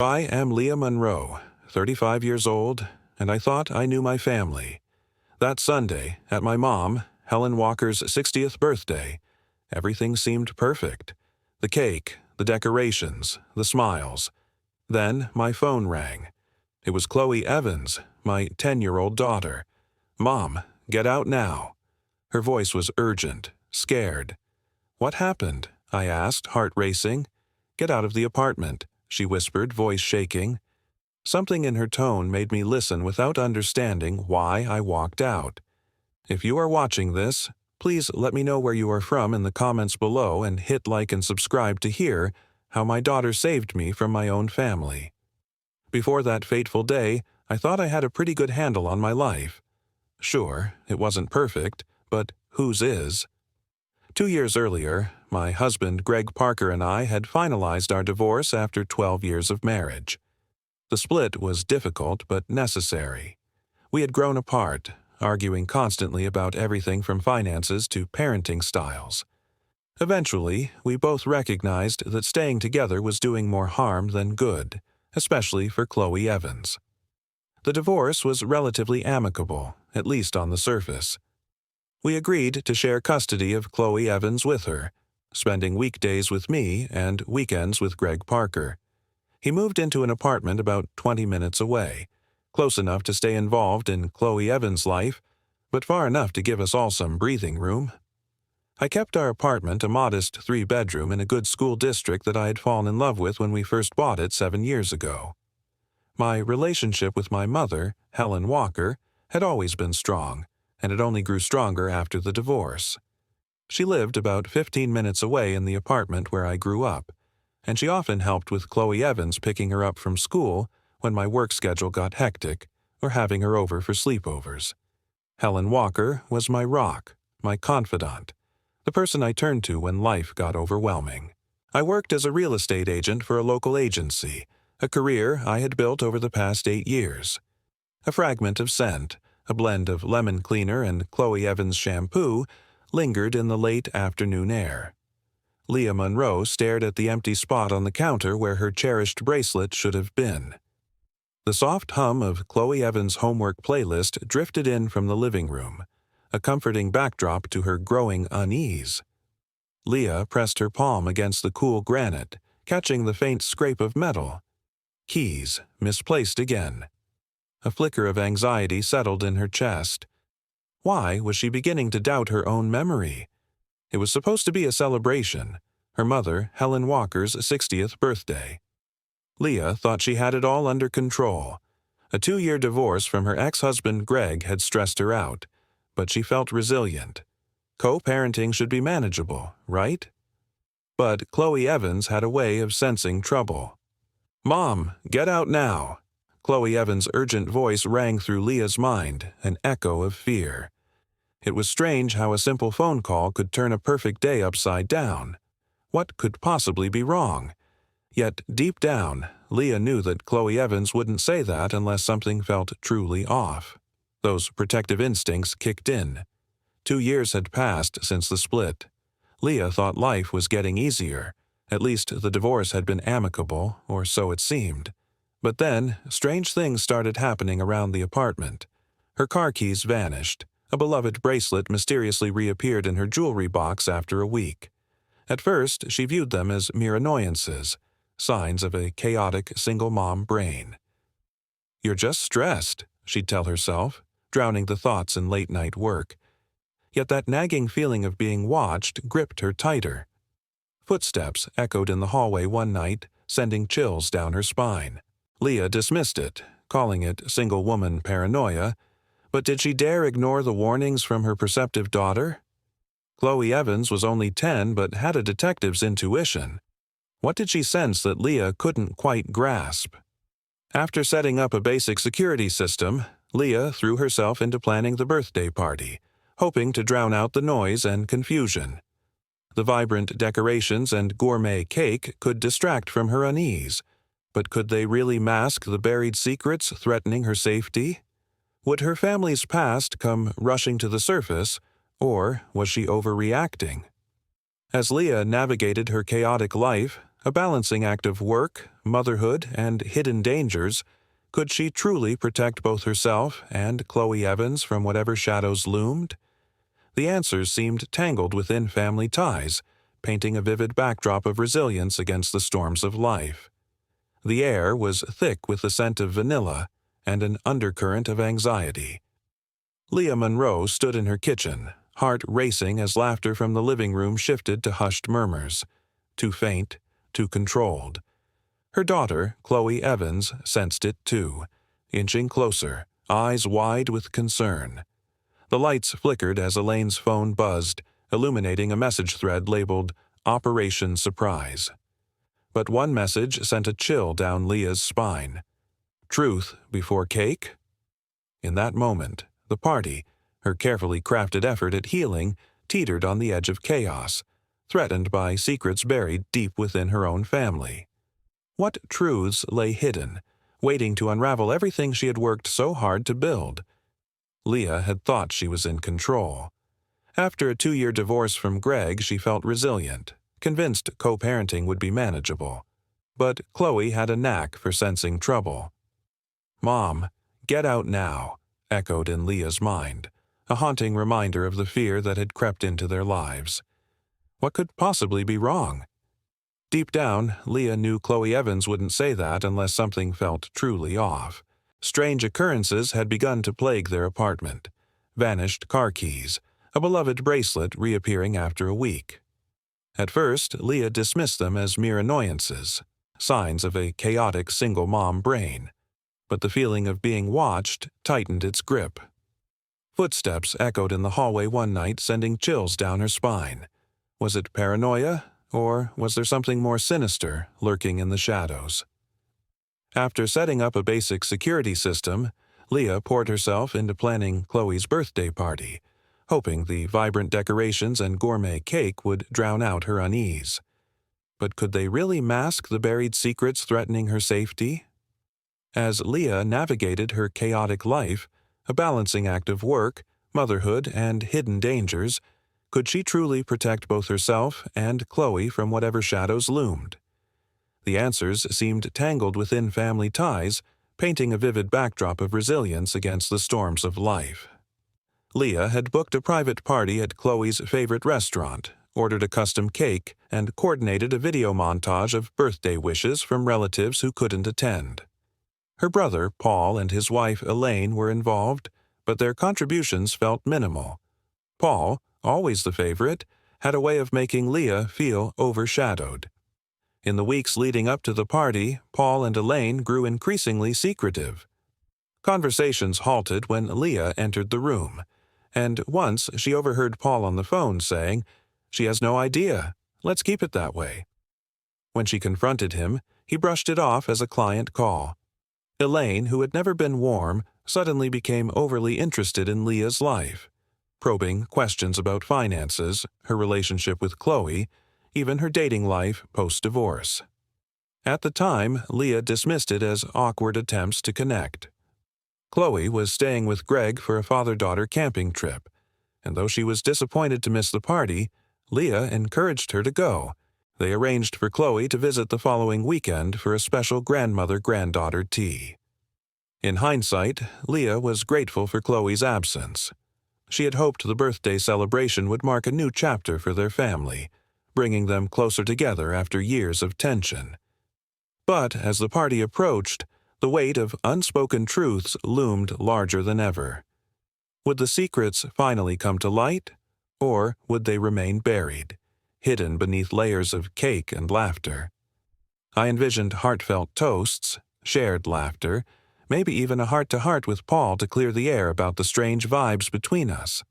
I am Leila Monroe, 35 years old, and I thought I knew my family. That Sunday, at my mom, Helen Walker's 60th birthday, everything seemed perfect. The cake, the decorations, the smiles. Then my phone rang. It was Chloe Evans, my 10-year-old daughter. "Mom, get out now." Her voice was urgent, scared. "What happened?" I asked, heart racing. "Get out of the apartment," she whispered, voice shaking. Something in her tone made me listen without understanding why I walked out. If you are watching this, please let me know where you are from in the comments below and hit like and subscribe to hear how my daughter saved me from my own family. Before that fateful day, I thought I had a pretty good handle on my life. Sure, it wasn't perfect, but whose is? 2 years earlier, my husband Greg Parker and I had finalized our divorce after 12 years of marriage. The split was difficult but necessary. We had grown apart, arguing constantly about everything from finances to parenting styles. Eventually, we both recognized that staying together was doing more harm than good, especially for Chloe Evans. The divorce was relatively amicable, at least on the surface. We agreed to share custody of Chloe Evans with her, spending weekdays with me and weekends with Greg Parker. He moved into an apartment about 20 minutes away, close enough to stay involved in Chloe Evans' life, but far enough to give us all some breathing room. I kept our apartment a modest 3-bedroom in a good school district that I had fallen in love with when we first bought it 7 years ago. My relationship with my mother, Helen Walker, had always been strong, and it only grew stronger after the divorce. She lived about 15 minutes away in the apartment where I grew up, and she often helped with Chloe Evans picking her up from school when my work schedule got hectic, or having her over for sleepovers. Helen Walker was my rock, my confidant, the person I turned to when life got overwhelming. I worked as a real estate agent for a local agency, a career I had built over the past 8 years. A fragment of scent, a blend of lemon cleaner and Chloe Evans shampoo, lingered in the late afternoon air. Leila Monroe stared at the empty spot on the counter where her cherished bracelet should have been. The soft hum of Chloe Evans' homework playlist drifted in from the living room, a comforting backdrop to her growing unease. Leila pressed her palm against the cool granite, catching the faint scrape of metal. Keys, misplaced again. A flicker of anxiety settled in her chest. Why was she beginning to doubt her own memory? It was supposed to be a celebration, her mother, Helen Walker's 60th birthday. Leila thought she had it all under control. A 2-year divorce from her ex-husband Greg had stressed her out, but she felt resilient. Co-parenting should be manageable, right? But Chloe Evans had a way of sensing trouble. "Mom, get out now." Chloe Evans' urgent voice rang through Leila's mind, an echo of fear. It was strange how a simple phone call could turn a perfect day upside down. What could possibly be wrong? Yet, deep down, Leila knew that Chloe Evans wouldn't say that unless something felt truly off. Those protective instincts kicked in. 2 years had passed since the split. Leila thought life was getting easier. At least the divorce had been amicable, or so it seemed. But then, strange things started happening around the apartment. Her car keys vanished. A beloved bracelet mysteriously reappeared in her jewelry box after a week. At first, she viewed them as mere annoyances, signs of a chaotic single-mom brain. "You're just stressed," she'd tell herself, drowning the thoughts in late-night work. Yet that nagging feeling of being watched gripped her tighter. Footsteps echoed in the hallway one night, sending chills down her spine. Leila dismissed it, calling it single-woman paranoia, but did she dare ignore the warnings from her perceptive daughter? Chloe Evans was only 10 but had a detective's intuition. What did she sense that Leila couldn't quite grasp? After setting up a basic security system, Leila threw herself into planning the birthday party, hoping to drown out the noise and confusion. The vibrant decorations and gourmet cake could distract from her unease, but could they really mask the buried secrets threatening her safety? Would her family's past come rushing to the surface, or was she overreacting? As Leila navigated her chaotic life, a balancing act of work, motherhood and hidden dangers, could she truly protect both herself and Chloe Evans from whatever shadows loomed? The answers seemed tangled within family ties, painting a vivid backdrop of resilience against the storms of life. The air was thick with the scent of vanilla and an undercurrent of anxiety. Leila Monroe stood in her kitchen, heart racing as laughter from the living room shifted to hushed murmurs, too faint, too controlled. Her daughter, Chloe Evans, sensed it too, inching closer, eyes wide with concern. The lights flickered as Elaine's phone buzzed, illuminating a message thread labeled Operation Surprise. But one message sent a chill down Leah's spine. Truth before cake? In that moment, the party, her carefully crafted effort at healing, teetered on the edge of chaos, threatened by secrets buried deep within her own family. What truths lay hidden, waiting to unravel everything she had worked so hard to build? Leah had thought she was in control. After a 2-year divorce from Greg, she felt resilient, convinced co-parenting would be manageable. But Chloe had a knack for sensing trouble. "Mom, get out now," echoed in Leah's mind, a haunting reminder of the fear that had crept into their lives. What could possibly be wrong? Deep down, Leah knew Chloe Evans wouldn't say that unless something felt truly off. Strange occurrences had begun to plague their apartment. Vanished car keys, a beloved bracelet reappearing after a week. At first, Leah dismissed them as mere annoyances, signs of a chaotic single-mom brain. But the feeling of being watched tightened its grip. Footsteps echoed in the hallway one night, sending chills down her spine. Was it paranoia, or was there something more sinister lurking in the shadows? After setting up a basic security system, Leah poured herself into planning Chloe's birthday party, hoping the vibrant decorations and gourmet cake would drown out her unease. But could they really mask the buried secrets threatening her safety? As Leah navigated her chaotic life, a balancing act of work, motherhood, and hidden dangers, could she truly protect both herself and Chloe from whatever shadows loomed? The answers seemed tangled within family ties, painting a vivid backdrop of resilience against the storms of life. Leah had booked a private party at Chloe's favorite restaurant, ordered a custom cake, and coordinated a video montage of birthday wishes from relatives who couldn't attend. Her brother, Paul, and his wife, Elaine, were involved, but their contributions felt minimal. Paul, always the favorite, had a way of making Leah feel overshadowed. In the weeks leading up to the party, Paul and Elaine grew increasingly secretive. Conversations halted when Leah entered the room, and once she overheard Paul on the phone saying, "She has no idea. Let's keep it that way." When she confronted him, he brushed it off as a client call. Elaine, who had never been warm, suddenly became overly interested in Leah's life, probing questions about finances, her relationship with Chloe, even her dating life post-divorce. At the time, Leah dismissed it as awkward attempts to connect. Chloe was staying with Greg for a father-daughter camping trip, and though she was disappointed to miss the party, Leah encouraged her to go. They arranged for Chloe to visit the following weekend for a special grandmother-granddaughter tea. In hindsight, Leah was grateful for Chloe's absence. She had hoped the birthday celebration would mark a new chapter for their family, bringing them closer together after years of tension. But as the party approached, the weight of unspoken truths loomed larger than ever. Would the secrets finally come to light, or would they remain buried, hidden beneath layers of cake and laughter? I envisioned heartfelt toasts, shared laughter, maybe even a heart-to-heart with Paul to clear the air about the strange vibes between us.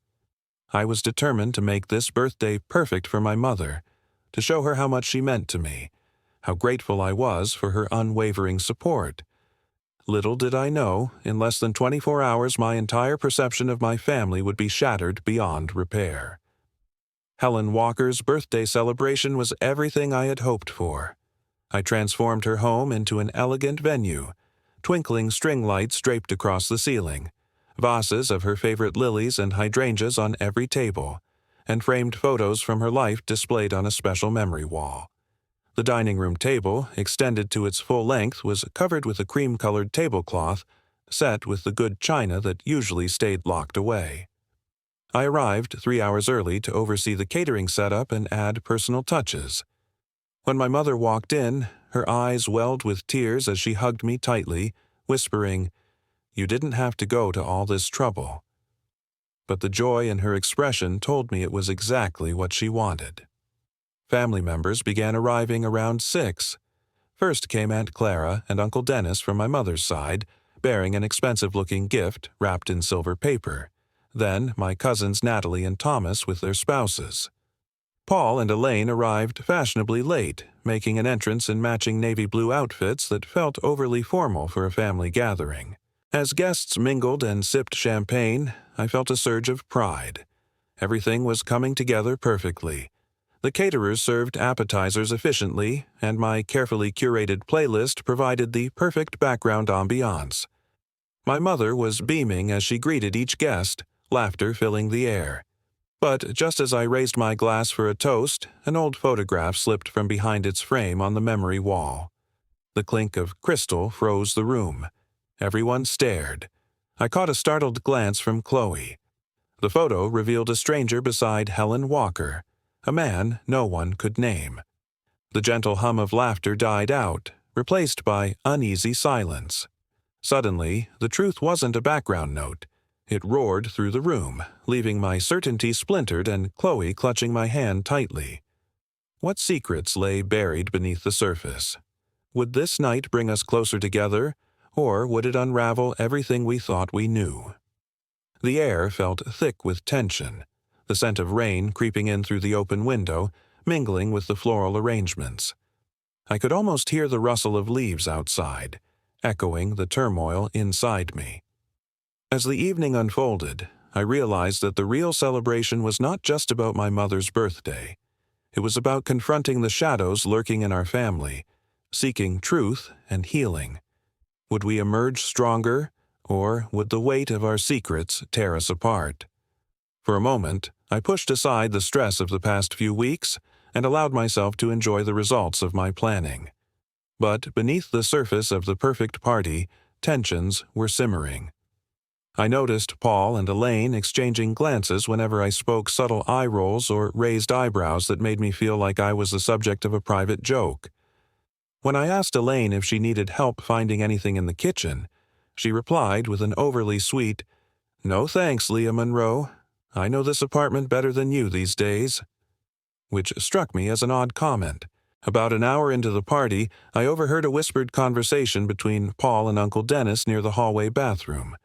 I was determined to make this birthday perfect for my mother, to show her how much she meant to me, how grateful I was for her unwavering support. Little did I know, in less than 24 hours my entire perception of my family would be shattered beyond repair. Helen Walker's birthday celebration was everything I had hoped for. I transformed her home into an elegant venue, twinkling string lights draped across the ceiling, vases of her favorite lilies and hydrangeas on every table, and framed photos from her life displayed on a special memory wall. The dining room table, extended to its full length, was covered with a cream-colored tablecloth, set with the good china that usually stayed locked away. I arrived 3 hours early to oversee the catering setup and add personal touches. When my mother walked in, her eyes welled with tears as she hugged me tightly, whispering, "You didn't have to go to all this trouble." But the joy in her expression told me it was exactly what she wanted. Family members began arriving around 6. First came Aunt Clara and Uncle Dennis from my mother's side, bearing an expensive-looking gift wrapped in silver paper. Then my cousins Natalie and Thomas with their spouses. Paul and Elaine arrived fashionably late, making an entrance in matching navy blue outfits that felt overly formal for a family gathering. As guests mingled and sipped champagne, I felt a surge of pride. Everything was coming together perfectly. The caterers served appetizers efficiently, and my carefully curated playlist provided the perfect background ambiance. My mother was beaming as she greeted each guest, laughter filling the air. But just as I raised my glass for a toast, an old photograph slipped from behind its frame on the memory wall. The clink of crystal froze the room. Everyone stared. I caught a startled glance from Chloe. The photo revealed a stranger beside Helen Walker, a man no one could name. The gentle hum of laughter died out, replaced by uneasy silence. Suddenly, the truth wasn't a background note. It roared through the room, leaving my certainty splintered and Chloe clutching my hand tightly. What secrets lay buried beneath the surface? Would this night bring us closer together, or would it unravel everything we thought we knew? The air felt thick with tension, the scent of rain creeping in through the open window, mingling with the floral arrangements. I could almost hear the rustle of leaves outside, echoing the turmoil inside me. As the evening unfolded, I realized that the real celebration was not just about my mother's birthday. It was about confronting the shadows lurking in our family, seeking truth and healing. Would we emerge stronger, or would the weight of our secrets tear us apart? For a moment, I pushed aside the stress of the past few weeks and allowed myself to enjoy the results of my planning. But beneath the surface of the perfect party, tensions were simmering. I noticed Paul and Elaine exchanging glances whenever I spoke, subtle eye rolls or raised eyebrows that made me feel like I was the subject of a private joke. When I asked Elaine if she needed help finding anything in the kitchen, she replied with an overly sweet, "No thanks, Leila Monroe. I know this apartment better than you these days," which struck me as an odd comment. About an hour into the party, I overheard a whispered conversation between Paul and Uncle Dennis near the hallway bathroom.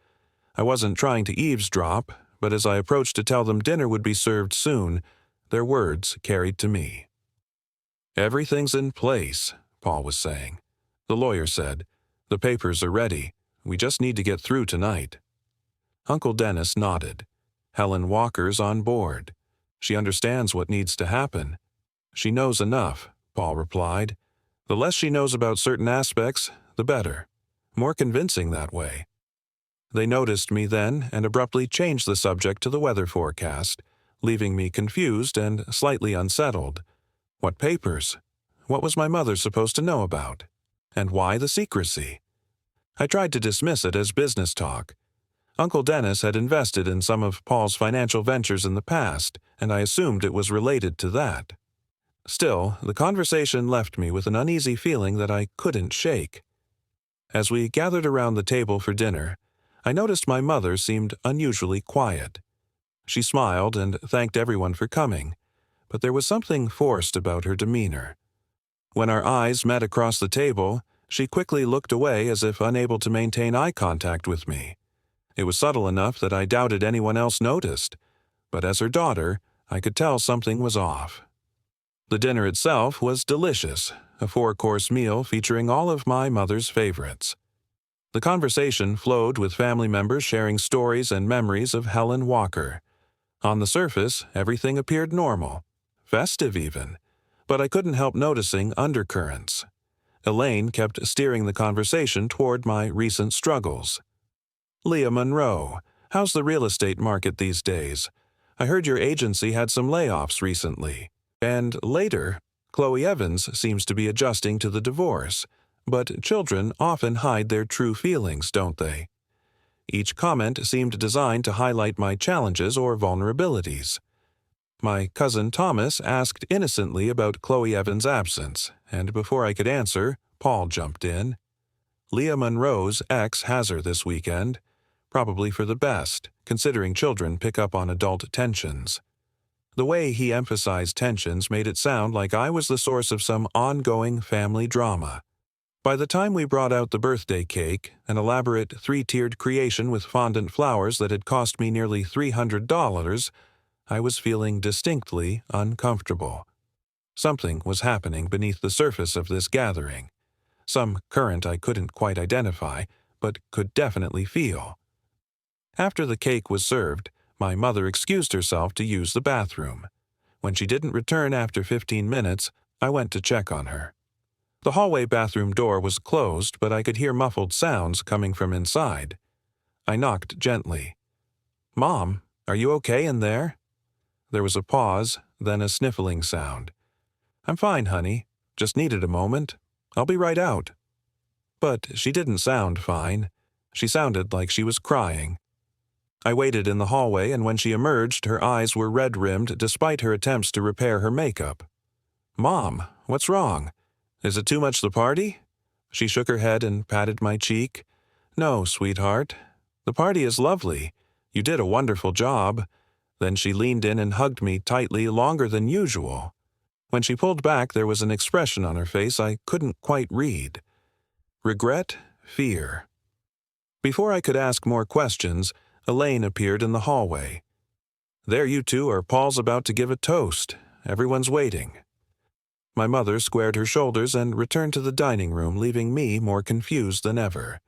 I wasn't trying to eavesdrop, but as I approached to tell them dinner would be served soon, their words carried to me. "Everything's in place," Paul was saying. "The lawyer said, 'The papers are ready. We just need to get through tonight.'" Uncle Dennis nodded. "Helen Walker's on board. She understands what needs to happen." "She knows enough," Paul replied. "The less she knows about certain aspects, the better. More convincing that way." They noticed me then and abruptly changed the subject to the weather forecast, leaving me confused and slightly unsettled. What papers? What was my mother supposed to know about? And why the secrecy? I tried to dismiss it as business talk. Uncle Dennis had invested in some of Paul's financial ventures in the past, and I assumed it was related to that. Still, the conversation left me with an uneasy feeling that I couldn't shake. As we gathered around the table for dinner, I noticed my mother seemed unusually quiet. She smiled and thanked everyone for coming, but there was something forced about her demeanor. When our eyes met across the table, she quickly looked away as if unable to maintain eye contact with me. It was subtle enough that I doubted anyone else noticed, but as her daughter, I could tell something was off. The dinner itself was delicious, a 4-course meal featuring all of my mother's favorites. The conversation flowed with family members sharing stories and memories of Helen Walker. On the surface, everything appeared normal, festive even, but I couldn't help noticing undercurrents. Elaine kept steering the conversation toward my recent struggles. "Leila Monroe, how's the real estate market these days? I heard your agency had some layoffs recently." And later, Chloe Evans seems to be adjusting to the divorce, but children often hide their true feelings, don't they? Each comment seemed designed to highlight my challenges or vulnerabilities. My cousin Thomas asked innocently about Chloe Evans' absence, and before I could answer, Paul jumped in. Leila Monroe's ex has her this weekend, probably for the best, considering children pick up on adult tensions. The way he emphasized tensions made it sound like I was the source of some ongoing family drama. By the time we brought out the birthday cake, an elaborate three-tiered creation with fondant flowers that had cost me nearly $300, I was feeling distinctly uncomfortable. Something was happening beneath the surface of this gathering. Some current I couldn't quite identify, but could definitely feel. After the cake was served, my mother excused herself to use the bathroom. When she didn't return after 15 minutes, I went to check on her. The hallway bathroom door was closed, but I could hear muffled sounds coming from inside. I knocked gently. "Mom, are you okay in there?" There was a pause, then a sniffling sound. "I'm fine, honey. Just needed a moment. I'll be right out." But she didn't sound fine. She sounded like she was crying. I waited in the hallway, and when she emerged, her eyes were red-rimmed despite her attempts to repair her makeup. "Mom, what's wrong? Is it too much the party?" She shook her head and patted my cheek. "No, sweetheart. The party is lovely. You did a wonderful job." Then she leaned in and hugged me tightly longer than usual. When she pulled back, there was an expression on her face I couldn't quite read. Regret, fear. Before I could ask more questions, Elaine appeared in the hallway. "There you two are. Paul's about to give a toast. Everyone's waiting." My mother squared her shoulders and returned to the dining room, leaving me more confused than ever.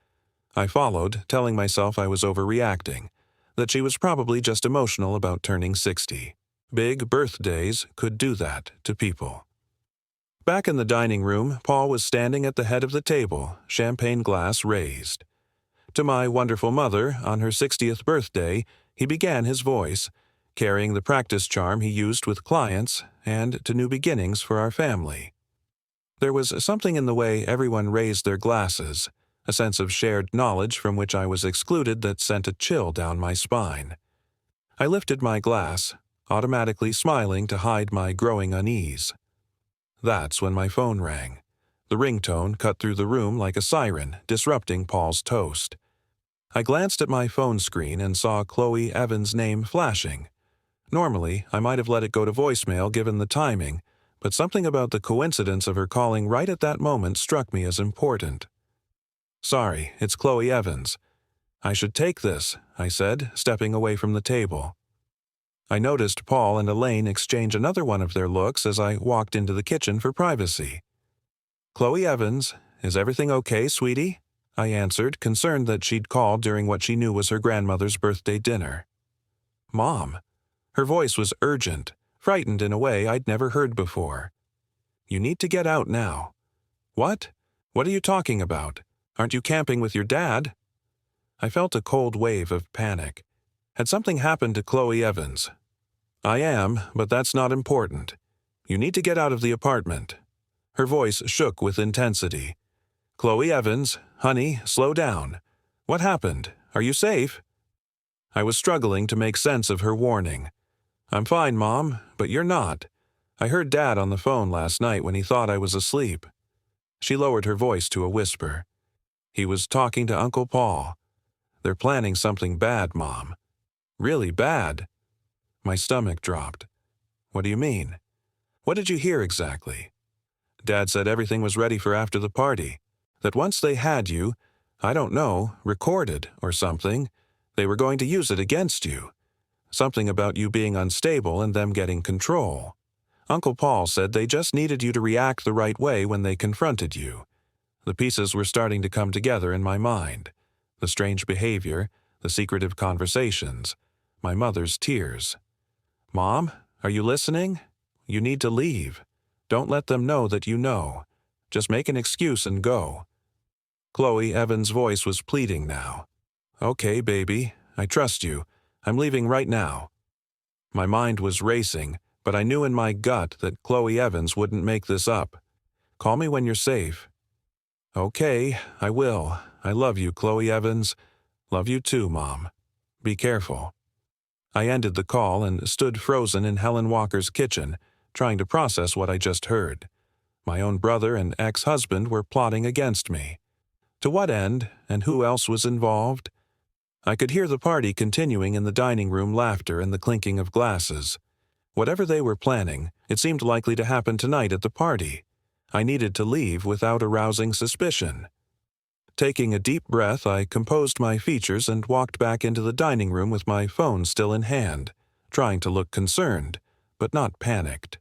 I followed, telling myself I was overreacting, that she was probably just emotional about turning 60. Big birthdays could do that to people. Back in the dining room, Paul was standing at the head of the table, champagne glass raised. To my wonderful mother, on her 60th birthday, he began his voice, carrying the practice charm he used with clients, and to new beginnings for our family. There was something in the way everyone raised their glasses, a sense of shared knowledge from which I was excluded that sent a chill down my spine. I lifted my glass, automatically smiling to hide my growing unease. That's when my phone rang. The ringtone cut through the room like a siren, disrupting Paul's toast. I glanced at my phone screen and saw Chloe Evans' name flashing. Normally, I might have let it go to voicemail given the timing, but something about the coincidence of her calling right at that moment struck me as important. "Sorry, it's Chloe Evans." "I should take this," I said, stepping away from the table. I noticed Paul and Elaine exchange another one of their looks as I walked into the kitchen for privacy. "Chloe Evans, is everything okay, sweetie?" I answered, concerned that she'd called during what she knew was her grandmother's birthday dinner. "Mom." Her voice was urgent, frightened in a way I'd never heard before. "You need to get out now." "What? What are you talking about? Aren't you camping with your dad?" I felt a cold wave of panic. Had something happened to Chloe Evans? "I am, but that's not important. You need to get out of the apartment." Her voice shook with intensity. "Chloe Evans, honey, slow down. What happened? Are you safe?" I was struggling to make sense of her warning. "I'm fine, Mom, but you're not. I heard Dad on the phone last night when he thought I was asleep." She lowered her voice to a whisper. "He was talking to Uncle Paul. They're planning something bad, Mom. Really bad." My stomach dropped. "What do you mean? What did you hear exactly?" "Dad said everything was ready for after the party. That once they had you, I don't know, recorded or something, they were going to use it against you. Something about you being unstable and them getting control. Uncle Paul said they just needed you to react the right way when they confronted you. The pieces were starting to come together in my mind. The strange behavior, the secretive conversations, my mother's tears. Mom, are you listening? You need to leave. Don't let them know that you know. Just make an excuse and go." Chloe Evans' voice was pleading now. "Okay, baby, I trust you. I'm leaving right now." My mind was racing, but I knew in my gut that Chloe Evans wouldn't make this up. Call me when you're safe. Okay, I will. I love you, Chloe Evans. Love you too, Mom. Be careful. I ended the call and stood frozen in Helen Walker's kitchen, trying to process what I just heard. My own brother and ex-husband were plotting against me. To what end, and who else was involved? I could hear the party continuing in the dining room, laughter and the clinking of glasses. Whatever they were planning, it seemed likely to happen tonight at the party. I needed to leave without arousing suspicion. Taking a deep breath, I composed my features and walked back into the dining room with my phone still in hand, trying to look concerned, but not panicked.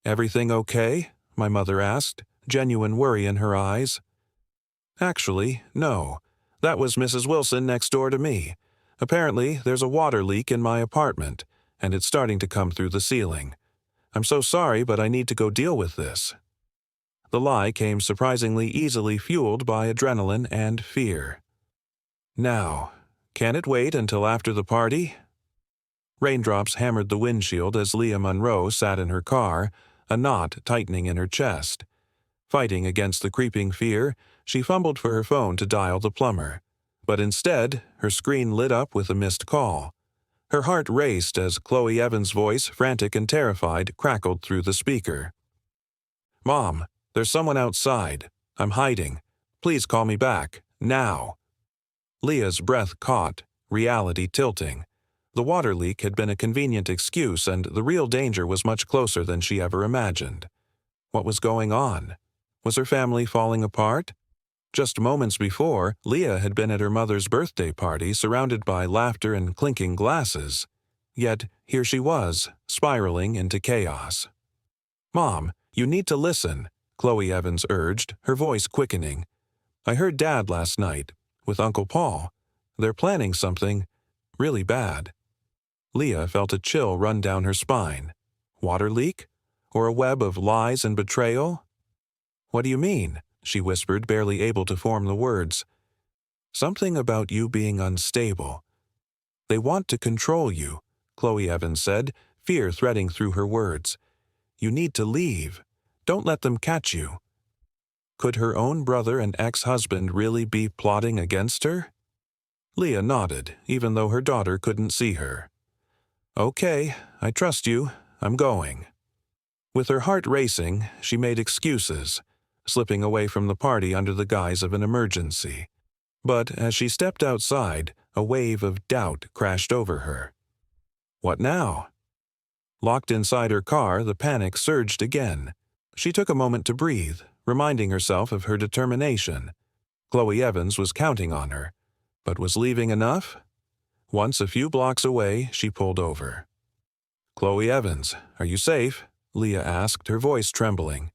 "Everything okay?" my mother asked, genuine worry in her eyes. "Actually, no. That was Mrs. Wilson next door to me. Apparently, there's a water leak in my apartment, and it's starting to come through the ceiling. I'm so sorry, but I need to go deal with this." The lie came surprisingly easily fueled by adrenaline and fear. Now, can it wait until after the party? Raindrops hammered the windshield as Leila Monroe sat in her car, a knot tightening in her chest. Fighting against the creeping fear, she fumbled for her phone to dial the plumber. But instead, her screen lit up with a missed call. Her heart raced as Chloe Evans' voice, frantic and terrified, crackled through the speaker. "Mom, there's someone outside. I'm hiding. Please call me back. Now." Leah's breath caught, reality tilting. The water leak had been a convenient excuse, and the real danger was much closer than she ever imagined. What was going on? Was her family falling apart? Just moments before, Leah had been at her mother's birthday party surrounded by laughter and clinking glasses. Yet here she was, spiraling into chaos. "Mom, you need to listen," Chloe Evans urged, her voice quickening. "I heard Dad last night, with Uncle Paul. They're planning something really bad." Leah felt a chill run down her spine. Water leak? Or a web of lies and betrayal? "What do you mean?" she whispered, barely able to form the words. "Something about you being unstable. They want to control you," Chloe Evans said, fear threading through her words. "You need to leave. Don't let them catch you." Could her own brother and ex-husband really be plotting against her? Leah nodded, even though her daughter couldn't see her. "Okay, I trust you. I'm going." With her heart racing, she made excuses, slipping away from the party under the guise of an emergency. But as she stepped outside, a wave of doubt crashed over her. What now? Locked inside her car, the panic surged again. She took a moment to breathe, reminding herself of her determination. Chloe Evans was counting on her, but was leaving enough? Once a few blocks away, she pulled over. "Chloe Evans, are you safe?" Leah asked, her voice trembling.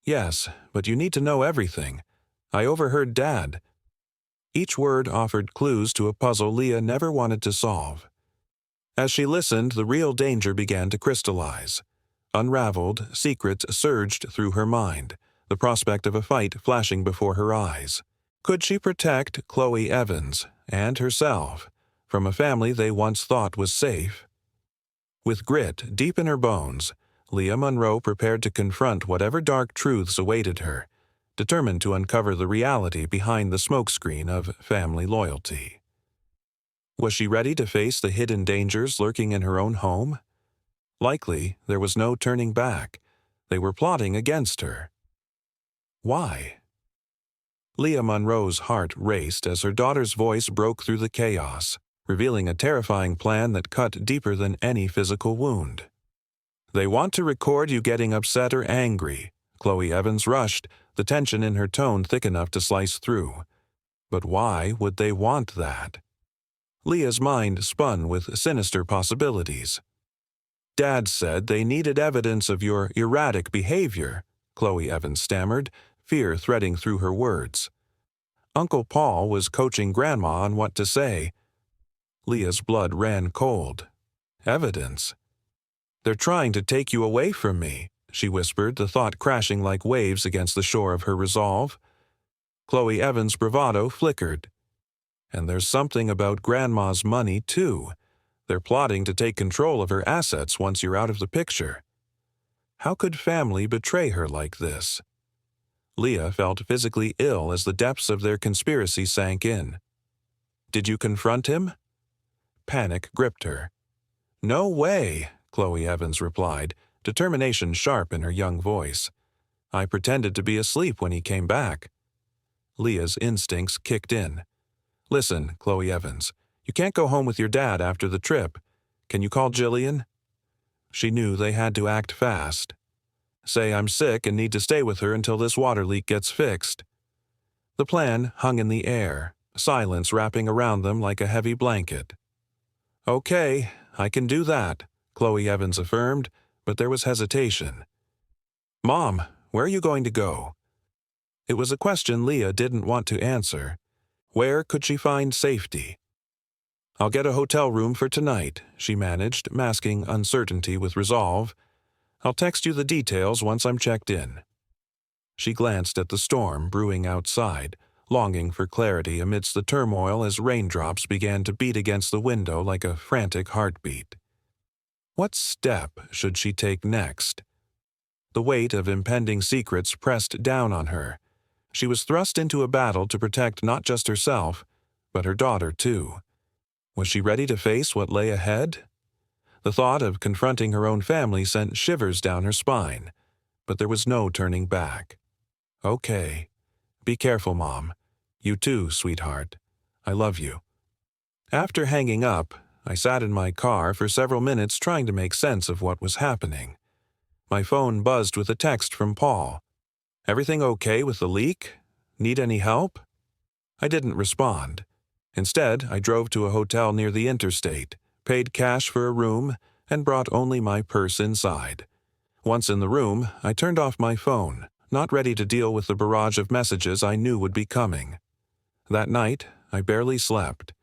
"Yes, but you need to know everything. I overheard Dad." Each word offered clues to a puzzle Leah never wanted to solve. As she listened, the real danger began to crystallize. Unraveled, secrets surged through her mind, the prospect of a fight flashing before her eyes. Could she protect Chloe Evans, and herself, from a family they once thought was safe? With grit deep in her bones, Leila Monroe prepared to confront whatever dark truths awaited her, determined to uncover the reality behind the smokescreen of family loyalty. Was she ready to face the hidden dangers lurking in her own home? Likely, there was no turning back. They were plotting against her. Why? Leila Monroe's heart raced as her daughter's voice broke through the chaos, revealing a terrifying plan that cut deeper than any physical wound. "They want to record you getting upset or angry," Chloe Evans rushed, the tension in her tone thick enough to slice through. But why would they want that? Leah's mind spun with sinister possibilities. "Dad said they needed evidence of your erratic behavior," Chloe Evans stammered, fear threading through her words. "Uncle Paul was coaching Grandma on what to say." Leah's blood ran cold. Evidence? "They're trying to take you away from me," she whispered, the thought crashing like waves against the shore of her resolve. Chloe Evans' bravado flickered. "And there's something about Grandma's money, too. They're plotting to take control of her assets once you're out of the picture. How could family betray her like this? Leah felt physically ill as the depths of their conspiracy sank in. Did you confront him? Panic gripped her. No way, Chloe Evans replied, determination sharp in her young voice. I pretended to be asleep when he came back. Leah's instincts kicked in. Listen, Chloe Evans, you can't go home with your dad after the trip. Can you call Jillian? She knew they had to act fast. Say I'm sick and need to stay with her until this water leak gets fixed. The plan hung in the air, silence wrapping around them like a heavy blanket. Okay, I can do that, Chloe Evans affirmed, but there was hesitation. Mom, where are you going to go? It was a question Leah didn't want to answer. Where could she find safety? I'll get a hotel room for tonight, she managed, masking uncertainty with resolve. I'll text you the details once I'm checked in. She glanced at the storm brewing outside, longing for clarity amidst the turmoil as raindrops began to beat against the window like a frantic heartbeat. What step should she take next? The weight of impending secrets pressed down on her. She was thrust into a battle to protect not just herself, but her daughter too. Was she ready to face what lay ahead? The thought of confronting her own family sent shivers down her spine, but there was no turning back. Okay. Be careful, Mom. You too, sweetheart. I love you. After hanging up, I sat in my car for several minutes trying to make sense of what was happening. My phone buzzed with a text from Paul. Everything okay with the leak? Need any help? I didn't respond. Instead, I drove to a hotel near the interstate, paid cash for a room, and brought only my purse inside. Once in the room, I turned off my phone, not ready to deal with the barrage of messages I knew would be coming. That night, I barely slept.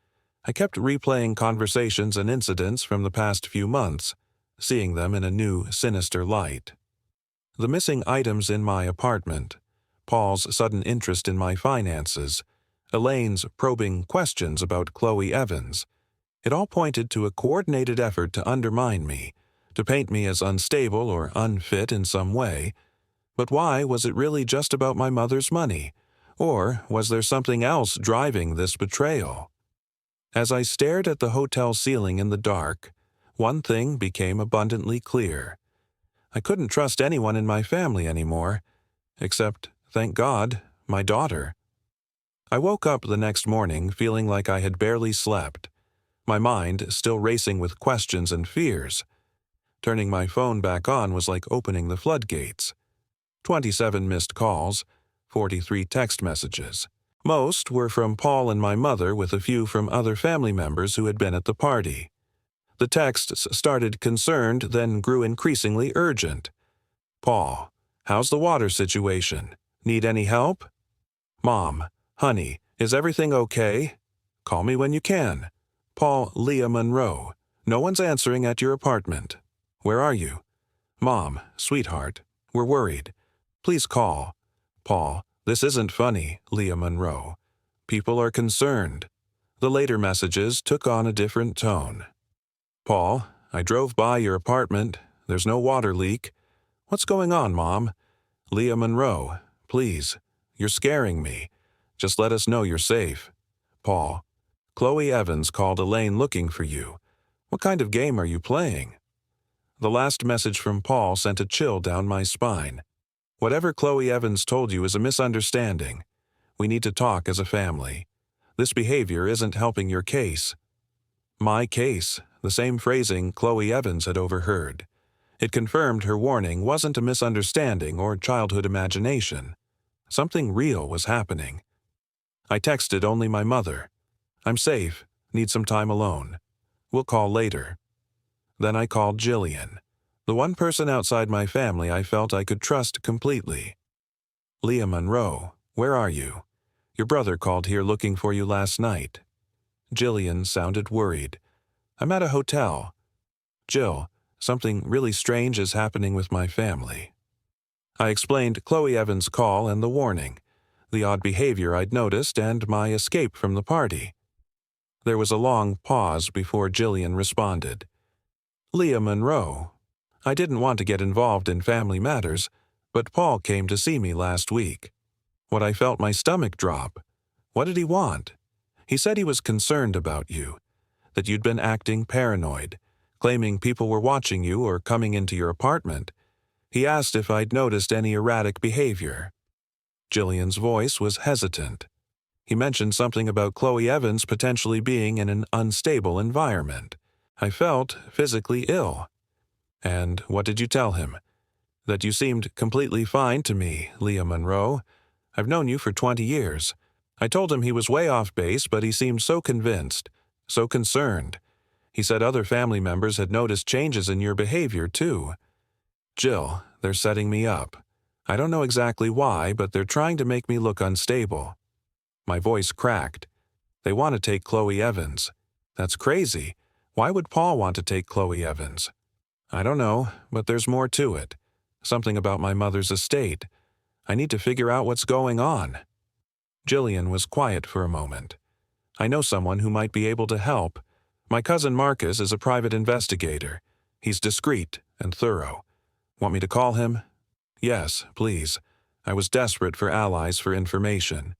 I kept replaying conversations and incidents from the past few months, seeing them in a new, sinister light. The missing items in my apartment, Paul's sudden interest in my finances, Elaine's probing questions about Chloe Evans, it all pointed to a coordinated effort to undermine me, to paint me as unstable or unfit in some way. But why was it really just about my mother's money? Or was there something else driving this betrayal? As I stared at the hotel ceiling in the dark, one thing became abundantly clear. I couldn't trust anyone in my family anymore, except, thank God, my daughter. I woke up the next morning feeling like I had barely slept, my mind still racing with questions and fears. Turning my phone back on was like opening the floodgates. 27 missed calls, 43 text messages. Most were from Paul and my mother, with a few from other family members who had been at the party. The texts started concerned, then grew increasingly urgent. Paul, how's the water situation? Need any help? Mom, honey, is everything okay? Call me when you can. Paul, Leila Monroe, no one's answering at your apartment. Where are you? Mom, sweetheart, we're worried. Please call. Paul, this isn't funny, Leila Monroe. People are concerned. The later messages took on a different tone. Paul, I drove by your apartment. There's no water leak. What's going on, Mom? Leila Monroe, please. You're scaring me. Just let us know you're safe. Paul, Chloe Evans called Elaine looking for you. What kind of game are you playing? The last message from Paul sent a chill down my spine. Whatever Chloe Evans told you is a misunderstanding. We need to talk as a family. This behavior isn't helping your case. My case, the same phrasing Chloe Evans had overheard. It confirmed her warning wasn't a misunderstanding or childhood imagination. Something real was happening. I texted only my mother. I'm safe, need some time alone. We'll call later. Then I called Jillian, the one person outside my family I felt I could trust completely. Leila Monroe, where are you? Your brother called here looking for you last night. Jillian sounded worried. I'm at a hotel. Jill, something really strange is happening with my family. I explained Chloe Evans' call and the warning, the odd behavior I'd noticed, and my escape from the party. There was a long pause before Jillian responded. Leila Monroe. I didn't want to get involved in family matters, but Paul came to see me last week. What I felt my stomach drop. What did he want? He said he was concerned about you, that you'd been acting paranoid, claiming people were watching you or coming into your apartment. He asked if I'd noticed any erratic behavior. Jillian's voice was hesitant. He mentioned something about Chloe Evans potentially being in an unstable environment. I felt physically ill. And what did you tell him? That you seemed completely fine to me, Leila Monroe. I've known you for 20 years. I told him he was way off base, but he seemed so convinced, so concerned. He said other family members had noticed changes in your behavior, too. Jill, they're setting me up. I don't know exactly why, but they're trying to make me look unstable. My voice cracked. They want to take Chloe Evans. That's crazy. Why would Paul want to take Chloe Evans? I don't know, but there's more to it. Something about my mother's estate. I need to figure out what's going on. Jillian was quiet for a moment. I know someone who might be able to help. My cousin Marcus is a private investigator. He's discreet and thorough. Want me to call him? Yes, please. I was desperate for allies for information.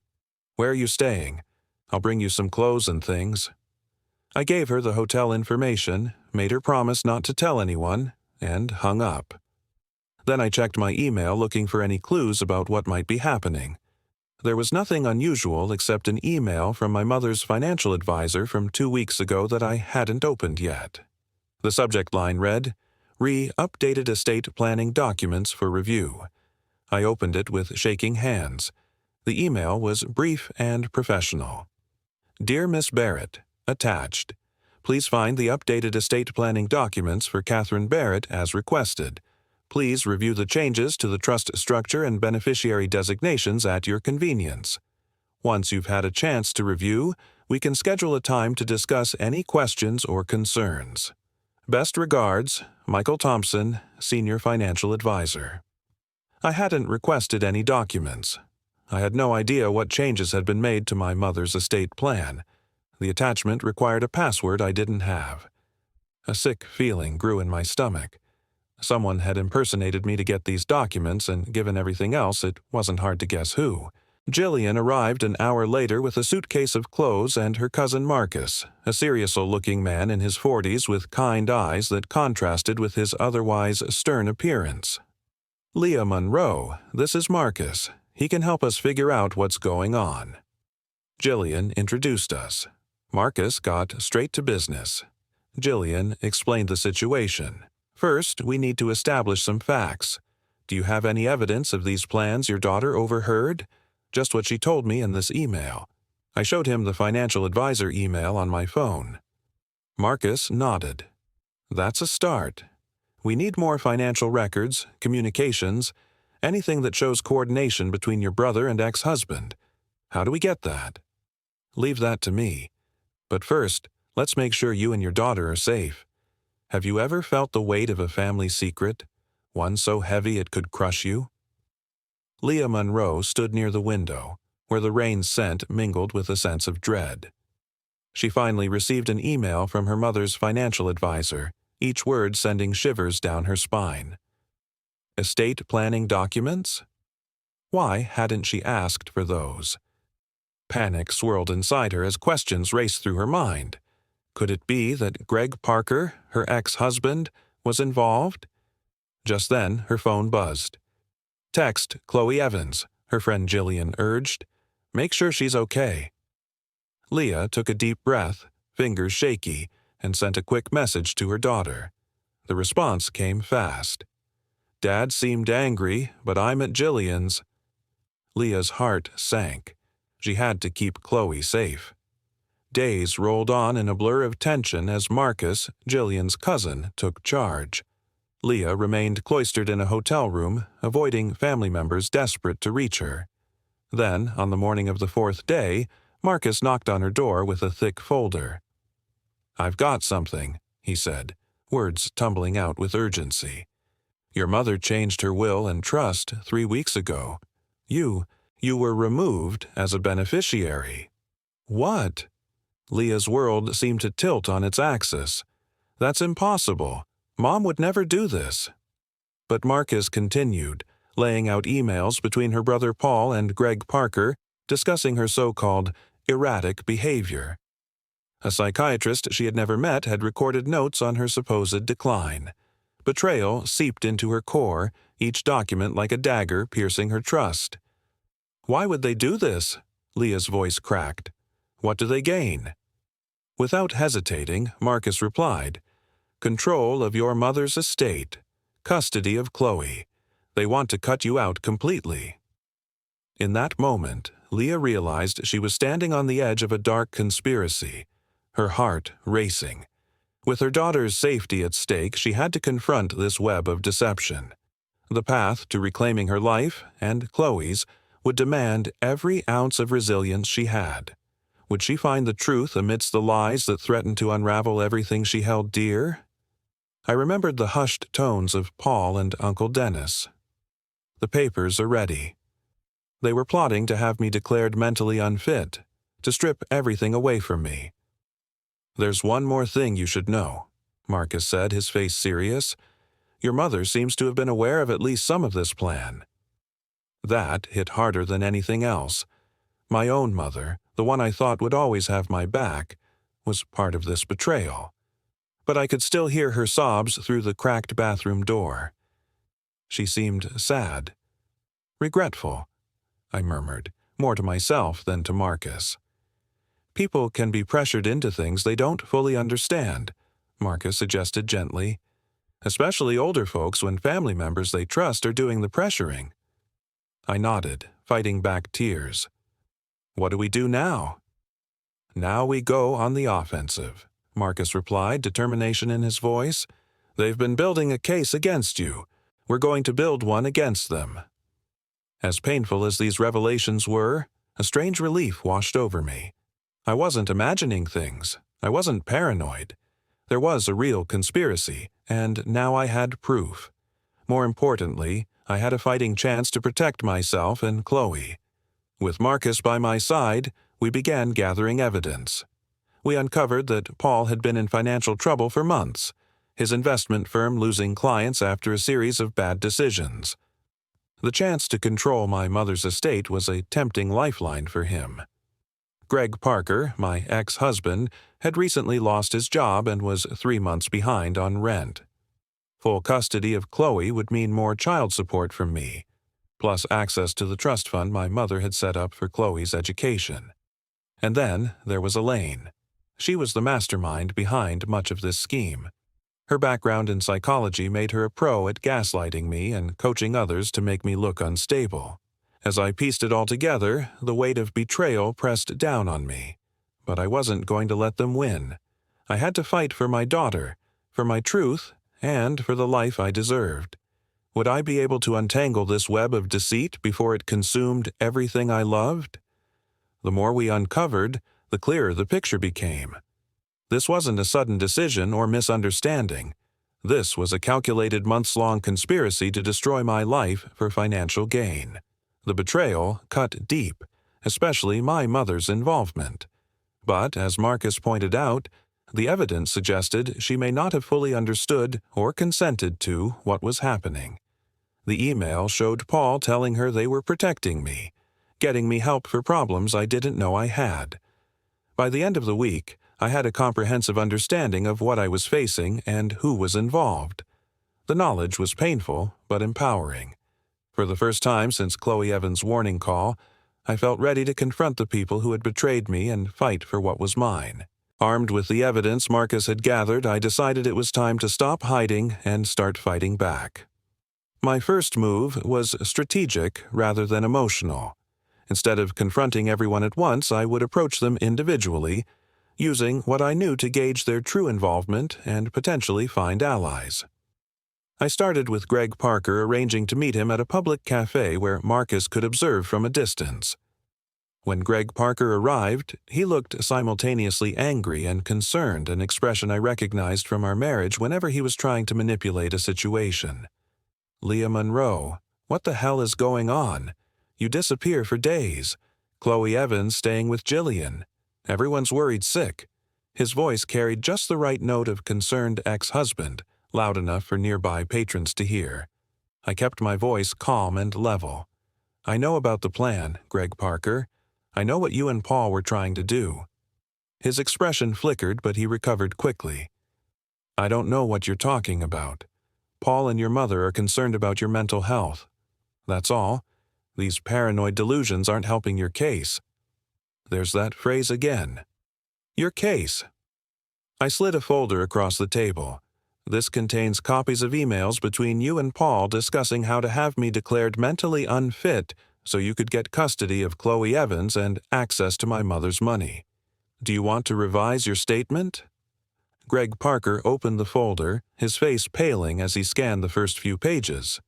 Where are you staying? I'll bring you some clothes and things. I gave her the hotel information, made her promise not to tell anyone, and hung up. Then I checked my email looking for any clues about what might be happening. There was nothing unusual except an email from my mother's financial advisor from 2 weeks ago that I hadn't opened yet. The subject line read, Re-updated estate planning documents for review. I opened it with shaking hands. The email was brief and professional. Dear Miss Barrett, attached. Please find the updated estate planning documents for Catherine Barrett as requested. Please review the changes to the trust structure and beneficiary designations at your convenience. Once you've had a chance to review, we can schedule a time to discuss any questions or concerns. Best regards, Michael Thompson, Senior Financial Advisor. I hadn't requested any documents. I had no idea what changes had been made to my mother's estate plan. The attachment required a password I didn't have. A sick feeling grew in my stomach. Someone had impersonated me to get these documents, and given everything else, it wasn't hard to guess who. Jillian arrived an hour later with a suitcase of clothes and her cousin Marcus, a serious-looking man in his 40s with kind eyes that contrasted with his otherwise stern appearance. Leila Monroe, this is Marcus. He can help us figure out what's going on. Jillian introduced us. Marcus got straight to business. Jillian explained the situation. First, we need to establish some facts. Do you have any evidence of these plans your daughter overheard? Just what she told me in this email. I showed him the financial advisor email on my phone. Marcus nodded. That's a start. We need more financial records, communications, anything that shows coordination between your brother and ex-husband. How do we get that? Leave that to me. But first, let's make sure you and your daughter are safe. Have you ever felt the weight of a family secret, one so heavy it could crush you? Leila Monroe stood near the window, where the rain scent mingled with a sense of dread. She finally received an email from her mother's financial advisor, each word sending shivers down her spine. Estate planning documents? Why hadn't she asked for those? Panic swirled inside her as questions raced through her mind. Could it be that Greg Parker, her ex-husband, was involved? Just then, her phone buzzed. Text Chloe Evans, her friend Jillian urged. Make sure she's okay. Leah took a deep breath, fingers shaky, and sent a quick message to her daughter. The response came fast. Dad seemed angry, but I'm at Jillian's. Leah's heart sank. She had to keep Chloe safe. Days rolled on in a blur of tension as Marcus, Jillian's cousin, took charge. Leah remained cloistered in a hotel room, avoiding family members desperate to reach her. Then, on the morning of the 4th day, Marcus knocked on her door with a thick folder. I've got something, he said, words tumbling out with urgency. Your mother changed her will and trust 3 weeks ago. You were removed as a beneficiary. What? Leah's world seemed to tilt on its axis. That's impossible. Mom would never do this. But Marcus continued, laying out emails between her brother Paul and Greg Parker, discussing her so-called erratic behavior. A psychiatrist she had never met had recorded notes on her supposed decline. Betrayal seeped into her core, each document like a dagger piercing her trust. "Why would they do this?" Leah's voice cracked. "What do they gain?" Without hesitating, Marcus replied, "Control of your mother's estate. Custody of Chloe. They want to cut you out completely." In that moment, Leah realized she was standing on the edge of a dark conspiracy, her heart racing. With her daughter's safety at stake, she had to confront this web of deception. The path to reclaiming her life, and Chloe's, would demand every ounce of resilience she had. Would she find the truth amidst the lies that threatened to unravel everything she held dear? I remembered the hushed tones of Paul and Uncle Dennis. "The papers are ready." They were plotting to have me declared mentally unfit, to strip everything away from me. "There's one more thing you should know," Marcus said, his face serious. "Your mother seems to have been aware of at least some of this plan." That hit harder than anything else. My own mother, the one I thought would always have my back, was part of this betrayal. But I could still hear her sobs through the cracked bathroom door. She seemed sad. "Regretful," I murmured, more to myself than to Marcus. "People can be pressured into things they don't fully understand," Marcus suggested gently. "Especially older folks when family members they trust are doing the pressuring." I nodded, fighting back tears. "What do we do now?" "Now we go on the offensive," Marcus replied, determination in his voice. "They've been building a case against you. We're going to build one against them." As painful as these revelations were, a strange relief washed over me. I wasn't imagining things. I wasn't paranoid. There was a real conspiracy, and now I had proof. More importantly, I had a fighting chance to protect myself and Chloe. With Marcus by my side, we began gathering evidence. We uncovered that Paul had been in financial trouble for months, his investment firm losing clients after a series of bad decisions. The chance to control my mother's estate was a tempting lifeline for him. Greg Parker, my ex-husband, had recently lost his job and was 3 months behind on rent. Full custody of Chloe would mean more child support from me, plus access to the trust fund my mother had set up for Chloe's education. And then there was Elaine. She was the mastermind behind much of this scheme. Her background in psychology made her a pro at gaslighting me and coaching others to make me look unstable. As I pieced it all together, the weight of betrayal pressed down on me. But I wasn't going to let them win. I had to fight for my daughter, for my truth, and for the life I deserved. Would I be able to untangle this web of deceit before it consumed everything I loved? The more we uncovered, the clearer the picture became. This wasn't a sudden decision or misunderstanding. This was a calculated months-long conspiracy to destroy my life for financial gain. The betrayal cut deep, especially my mother's involvement. But, as Marcus pointed out, the evidence suggested she may not have fully understood or consented to what was happening. The email showed Paul telling her they were protecting me, getting me help for problems I didn't know I had. By the end of the week, I had a comprehensive understanding of what I was facing and who was involved. The knowledge was painful, but empowering. For the first time since Chloe Evans' warning call, I felt ready to confront the people who had betrayed me and fight for what was mine. Armed with the evidence Marcus had gathered, I decided it was time to stop hiding and start fighting back. My first move was strategic rather than emotional. Instead of confronting everyone at once, I would approach them individually, using what I knew to gauge their true involvement and potentially find allies. I started with Greg Parker arranging to meet him at a public cafe where Marcus could observe from a distance. When Greg Parker arrived, he looked simultaneously angry and concerned, an expression I recognized from our marriage whenever he was trying to manipulate a situation. "Leila Monroe, what the hell is going on? You disappear for days. Chloe Evans staying with Jillian. Everyone's worried sick. His voice carried just the right note of concerned ex-husband, loud enough for nearby patrons to hear. I kept my voice calm and level. I know about the plan, Greg Parker. I know what you and Paul were trying to do. His expression flickered, but he recovered quickly. I don't know what you're talking about. Paul and your mother are concerned about your mental health. That's all. These paranoid delusions aren't helping your case. There's that phrase again. Your case. I slid a folder across the table. This contains copies of emails between you and Paul discussing how to have me declared mentally unfit so you could get custody of Chloe Evans and access to my mother's money. Do you want to revise your statement? Greg Parker opened the folder, his face paling as he scanned the first few pages.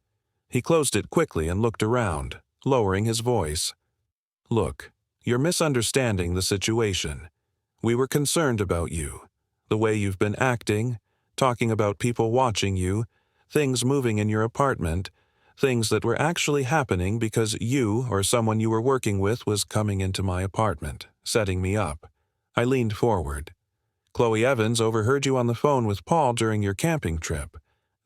He closed it quickly and looked around, lowering his voice. Look, you're misunderstanding the situation. We were concerned about you, the way you've been acting, talking about people watching you, things moving in your apartment, things that were actually happening because you or someone you were working with was coming into my apartment, setting me up. I leaned forward. Chloe Evans overheard you on the phone with Paul during your camping trip.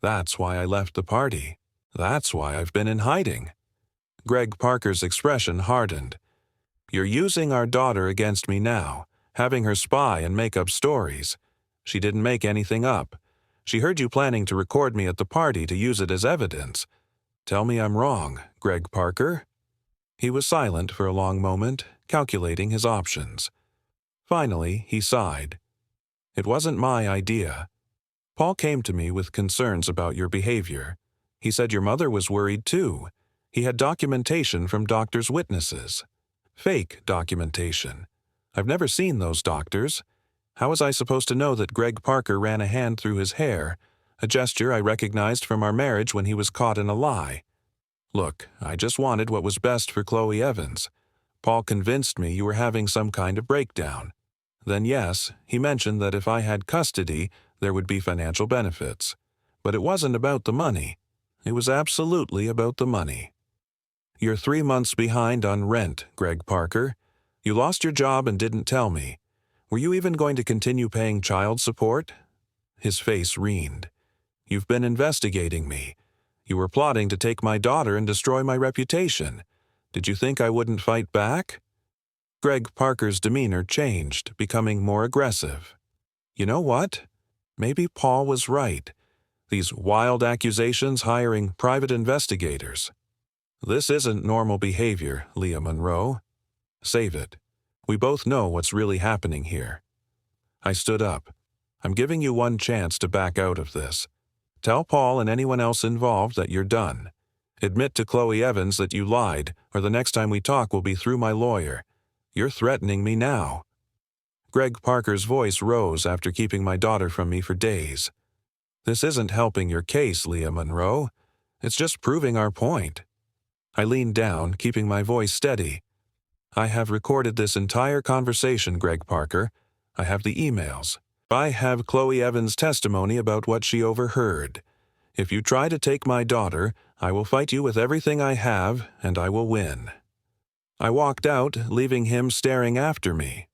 That's why I left the party. That's why I've been in hiding. Greg Parker's expression hardened. You're using our daughter against me now, having her spy and make up stories. She didn't make anything up. She heard you planning to record me at the party to use it as evidence. Tell me I'm wrong, Greg Parker. He was silent for a long moment, calculating his options. Finally, he sighed. It wasn't my idea. Paul came to me with concerns about your behavior. He said your mother was worried too. He had documentation from doctors' witnesses. Fake documentation. I've never seen those doctors. How was I supposed to know that Greg Parker ran a hand through his hair, a gesture I recognized from our marriage when he was caught in a lie? Look, I just wanted what was best for Chloe Evans. Paul convinced me you were having some kind of breakdown. Then yes, he mentioned that if I had custody, there would be financial benefits. But it wasn't about the money. It was absolutely about the money. You're 3 months behind on rent, Greg Parker. You lost your job and didn't tell me. Were you even going to continue paying child support? His face reened. You've been investigating me. You were plotting to take my daughter and destroy my reputation. Did you think I wouldn't fight back? Greg Parker's demeanor changed, becoming more aggressive. You know what? Maybe Paul was right. These wild accusations hiring private investigators. This isn't normal behavior, Leila Monroe. Save it. We both know what's really happening here. I stood up. I'm giving you one chance to back out of this. Tell Paul and anyone else involved that you're done. Admit to Chloe Evans that you lied, or the next time we talk will be through my lawyer. You're threatening me now. Greg Parker's voice rose after keeping my daughter from me for days. This isn't helping your case, Leila Monroe. It's just proving our point. I leaned down, keeping my voice steady. I have recorded this entire conversation, Greg Parker. I have the emails. I have Chloe Evans' testimony about what she overheard. If you try to take my daughter, I will fight you with everything I have, and I will win. I walked out, leaving him staring after me.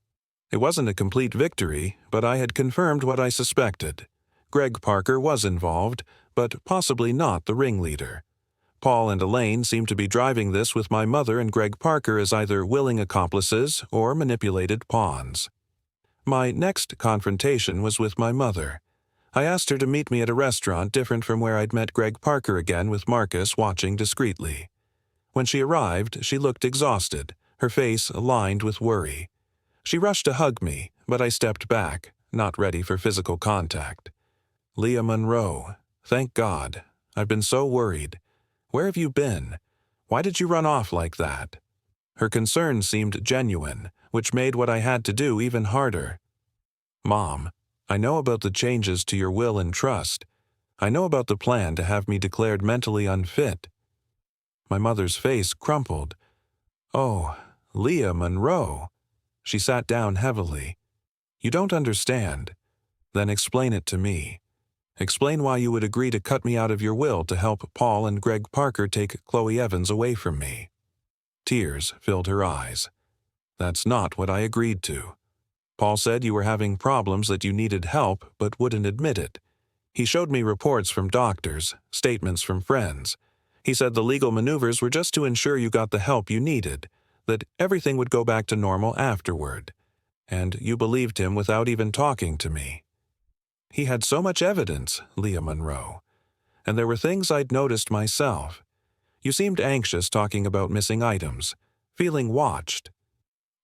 It wasn't a complete victory, but I had confirmed what I suspected. Greg Parker was involved, but possibly not the ringleader. Paul and Elaine seemed to be driving this with my mother and Greg Parker as either willing accomplices or manipulated pawns. My next confrontation was with my mother. I asked her to meet me at a restaurant different from where I'd met Greg Parker again, with Marcus watching discreetly. When she arrived, she looked exhausted, her face lined with worry. She rushed to hug me, but I stepped back, not ready for physical contact. Leila Monroe, thank God. I've been so worried. Where have you been? Why did you run off like that? Her concern seemed genuine, which made what I had to do even harder. Mom, I know about the changes to your will and trust. I know about the plan to have me declared mentally unfit. My mother's face crumpled. Oh, Leila Monroe. She sat down heavily. You don't understand. Then explain it to me. Explain why you would agree to cut me out of your will to help Paul and Greg Parker take Chloe Evans away from me. Tears filled her eyes. That's not what I agreed to. Paul said you were having problems, that you needed help but wouldn't admit it. He showed me reports from doctors, statements from friends. He said the legal maneuvers were just to ensure you got the help you needed, that everything would go back to normal afterward. And you believed him without even talking to me. He had so much evidence, Leila Monroe. And there were things I'd noticed myself. You seemed anxious talking about missing items, feeling watched.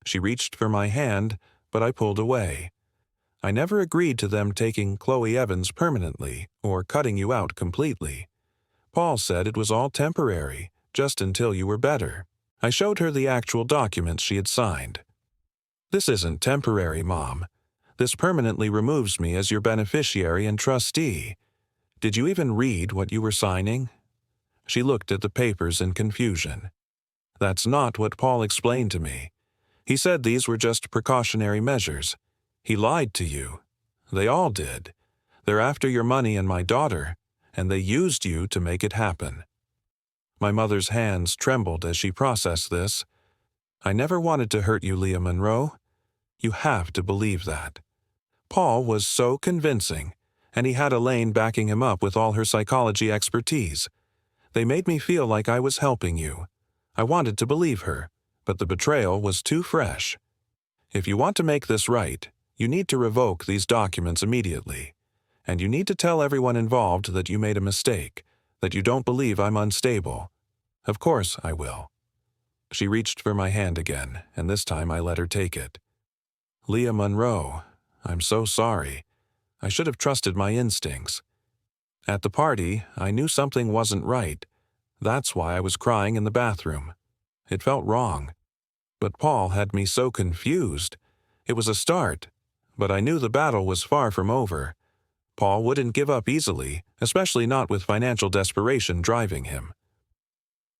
She reached for my hand, but I pulled away. I never agreed to them taking Chloe Evans permanently or cutting you out completely. Paul said it was all temporary, just until you were better. I showed her the actual documents she had signed. This isn't temporary, Mom. This permanently removes me as your beneficiary and trustee. Did you even read what you were signing? She looked at the papers in confusion. That's not what Paul explained to me. He said these were just precautionary measures. He lied to you. They all did. They're after your money and my daughter, and they used you to make it happen. My mother's hands trembled as she processed this. I never wanted to hurt you, Leila Monroe. You have to believe that. Paul was so convincing, and he had Elaine backing him up with all her psychology expertise. They made me feel like I was helping you. I wanted to believe her, but the betrayal was too fresh. If you want to make this right, you need to revoke these documents immediately. And you need to tell everyone involved that you made a mistake, that you don't believe I'm unstable. Of course I will. She reached for my hand again, and this time I let her take it. Leila Monroe, I'm so sorry. I should have trusted my instincts. At the party, I knew something wasn't right. That's why I was crying in the bathroom. It felt wrong. But Paul had me so confused. It was a start, but I knew the battle was far from over. Paul wouldn't give up easily, especially not with financial desperation driving him.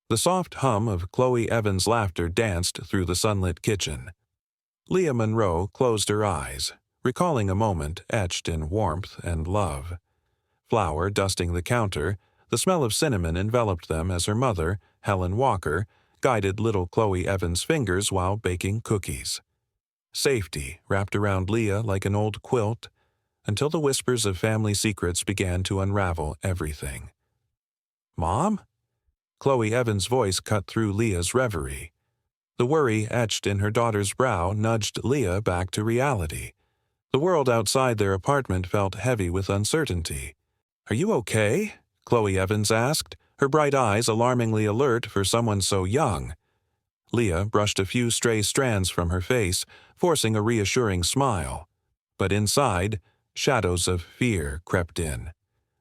The soft hum of Chloe Evans' laughter danced through the sunlit kitchen. Leila Monroe closed her eyes, recalling a moment etched in warmth and love. Flour dusting the counter, the smell of cinnamon enveloped them as her mother, Helen Walker, guided little Chloe Evans' fingers while baking cookies. Safety wrapped around Leah like an old quilt, until the whispers of family secrets began to unravel everything. "Mom?" Chloe Evans' voice cut through Leah's reverie. The worry etched in her daughter's brow nudged Leah back to reality. The world outside their apartment felt heavy with uncertainty. "Are you okay?" Chloe Evans asked, her bright eyes alarmingly alert for someone so young. Leah brushed a few stray strands from her face, forcing a reassuring smile. But inside, shadows of fear crept in.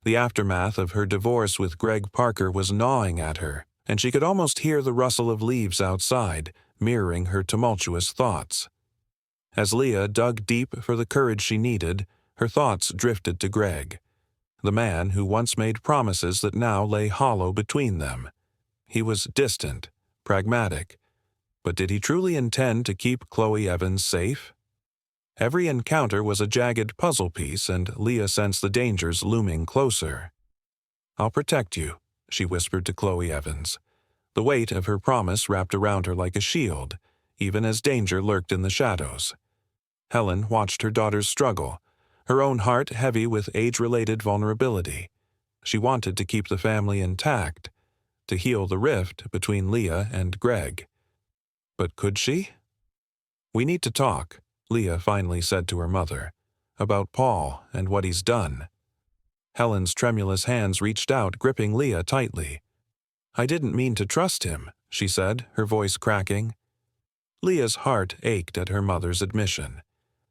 The aftermath of her divorce with Greg Parker was gnawing at her, and she could almost hear the rustle of leaves outside, mirroring her tumultuous thoughts. As Leah dug deep for the courage she needed, her thoughts drifted to Greg, the man who once made promises that now lay hollow between them. He was distant, pragmatic, but did he truly intend to keep Chloe Evans safe? Every encounter was a jagged puzzle piece, and Leah sensed the dangers looming closer. "I'll protect you," she whispered to Chloe Evans. The weight of her promise wrapped around her like a shield, even as danger lurked in the shadows. Helen watched her daughter's struggle, her own heart heavy with age-related vulnerability. She wanted to keep the family intact, to heal the rift between Leah and Greg. But could she? "We need to talk," Leah finally said to her mother, "about Paul and what he's done." Helen's tremulous hands reached out, gripping Leah tightly. "I didn't mean to trust him," she said, her voice cracking. Leah's heart ached at her mother's admission.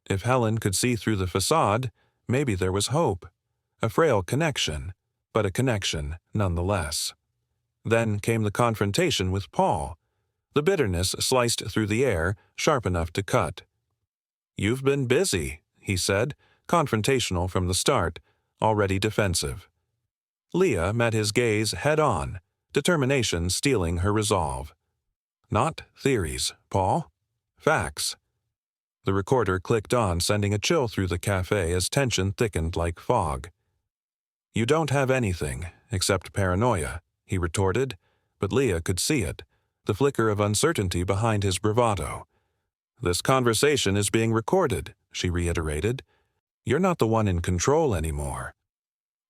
If Helen could see through the facade, maybe there was hope. A frail connection, but a connection nonetheless. Then came the confrontation with Paul. The bitterness sliced through the air, sharp enough to cut. "You've been busy," he said, confrontational from the start, already defensive. Leah met his gaze head-on, determination stealing her resolve. "Not theories, Paul. Facts." The recorder clicked on, sending a chill through the cafe as tension thickened like fog. "You don't have anything, except paranoia," he retorted, but Leah could see it, the flicker of uncertainty behind his bravado. "This conversation is being recorded," she reiterated. "You're not the one in control anymore."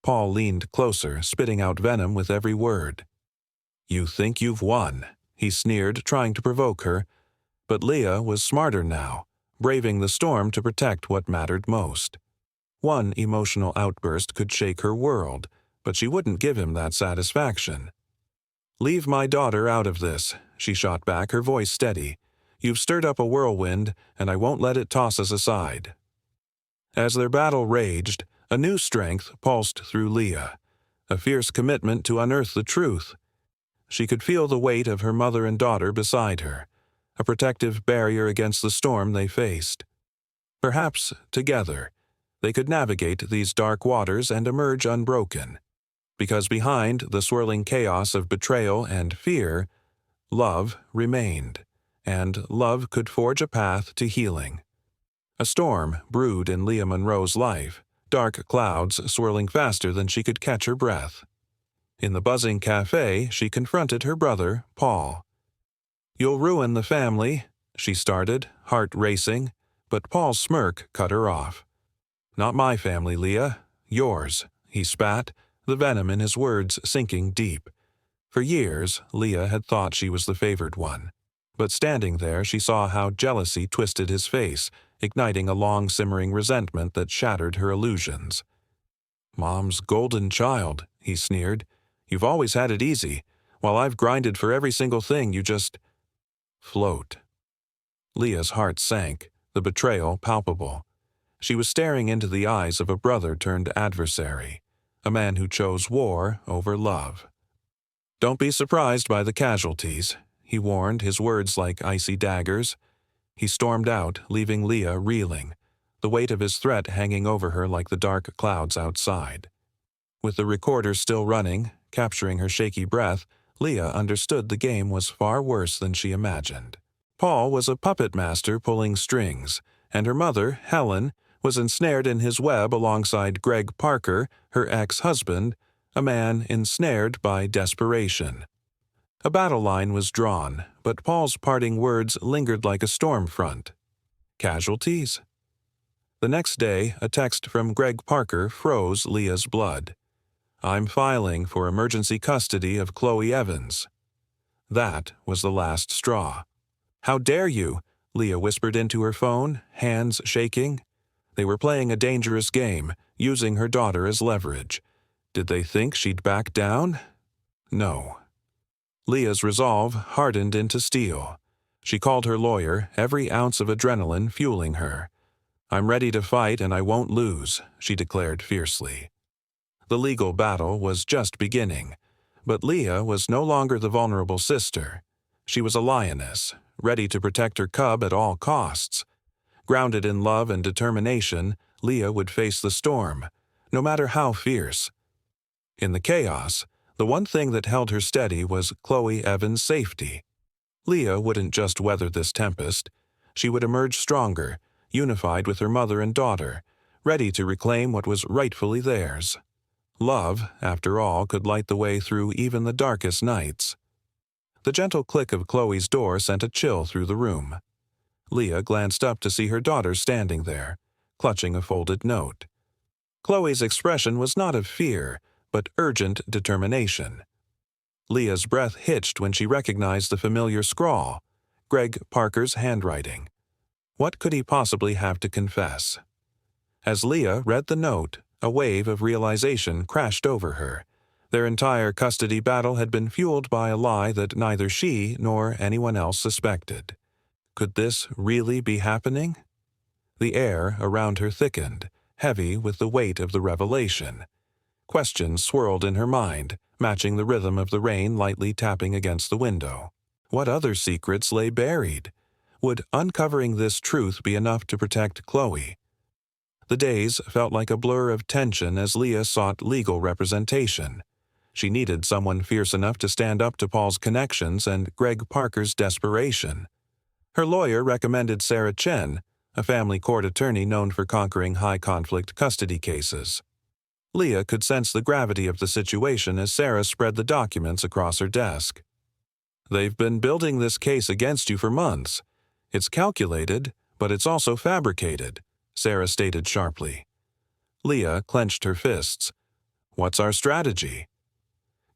Paul leaned closer, spitting out venom with every word. "You think you've won," he sneered, trying to provoke her. But Leah was smarter now, braving the storm to protect what mattered most. One emotional outburst could shake her world, but she wouldn't give him that satisfaction. "Leave my daughter out of this," she shot back, her voice steady. "You've stirred up a whirlwind, and I won't let it toss us aside." As their battle raged, a new strength pulsed through Leah, a fierce commitment to unearth the truth. She could feel the weight of her mother and daughter beside her, a protective barrier against the storm they faced. Perhaps, together, they could navigate these dark waters and emerge unbroken, because behind the swirling chaos of betrayal and fear, love remained, and love could forge a path to healing. A storm brewed in Leila Monroe's life, dark clouds swirling faster than she could catch her breath. In the buzzing cafe, she confronted her brother, Paul. "You'll ruin the family," she started, heart racing, but Paul's smirk cut her off. "Not my family, Leah. Yours," he spat, the venom in his words sinking deep. For years, Leah had thought she was the favored one. But standing there, she saw how jealousy twisted his face, igniting a long-simmering resentment that shattered her illusions. "Mom's golden child," he sneered. "You've always had it easy, while I've grinded for every single thing you just float." Leah's heart sank, the betrayal palpable. She was staring into the eyes of a brother turned adversary, a man who chose war over love. "Don't be surprised by the casualties," he warned, his words like icy daggers. He stormed out, leaving Leah reeling, the weight of his threat hanging over her like the dark clouds outside. With the recorder still running, capturing her shaky breath, Leah understood the game was far worse than she imagined. Paul was a puppet master pulling strings, and her mother, Helen, was ensnared in his web alongside Greg Parker, her ex-husband, a man ensnared by desperation. A battle line was drawn, but Paul's parting words lingered like a storm front. Casualties? The next day, a text from Greg Parker froze Leah's blood. "I'm filing for emergency custody of Chloe Evans." That was the last straw. "How dare you?" Leah whispered into her phone, hands shaking. They were playing a dangerous game, using her daughter as leverage. Did they think she'd back down? No. Leah's resolve hardened into steel. She called her lawyer, every ounce of adrenaline fueling her. "I'm ready to fight and I won't lose," she declared fiercely. The legal battle was just beginning, but Leah was no longer the vulnerable sister. She was a lioness, ready to protect her cub at all costs. Grounded in love and determination, Leah would face the storm, no matter how fierce. In the chaos, the one thing that held her steady was Chloe Evans' safety. Leah wouldn't just weather this tempest. She would emerge stronger, unified with her mother and daughter, ready to reclaim what was rightfully theirs. Love, after all, could light the way through even the darkest nights. The gentle click of Chloe's door sent a chill through the room. Leah glanced up to see her daughter standing there, clutching a folded note. Chloe's expression was not of fear, but urgent determination. Leah's breath hitched when she recognized the familiar scrawl, Greg Parker's handwriting. What could he possibly have to confess? As Leah read the note, a wave of realization crashed over her. Their entire custody battle had been fueled by a lie that neither she nor anyone else suspected. Could this really be happening? The air around her thickened, heavy with the weight of the revelation. Questions swirled in her mind, matching the rhythm of the rain lightly tapping against the window. What other secrets lay buried? Would uncovering this truth be enough to protect Chloe? The days felt like a blur of tension as Leah sought legal representation. She needed someone fierce enough to stand up to Paul's connections and Greg Parker's desperation. Her lawyer recommended Sarah Chen, a family court attorney known for conquering high-conflict custody cases. Leah could sense the gravity of the situation as Sarah spread the documents across her desk. "They've been building this case against you for months. It's calculated, but it's also fabricated," Sarah stated sharply. Leah clenched her fists. What's our strategy?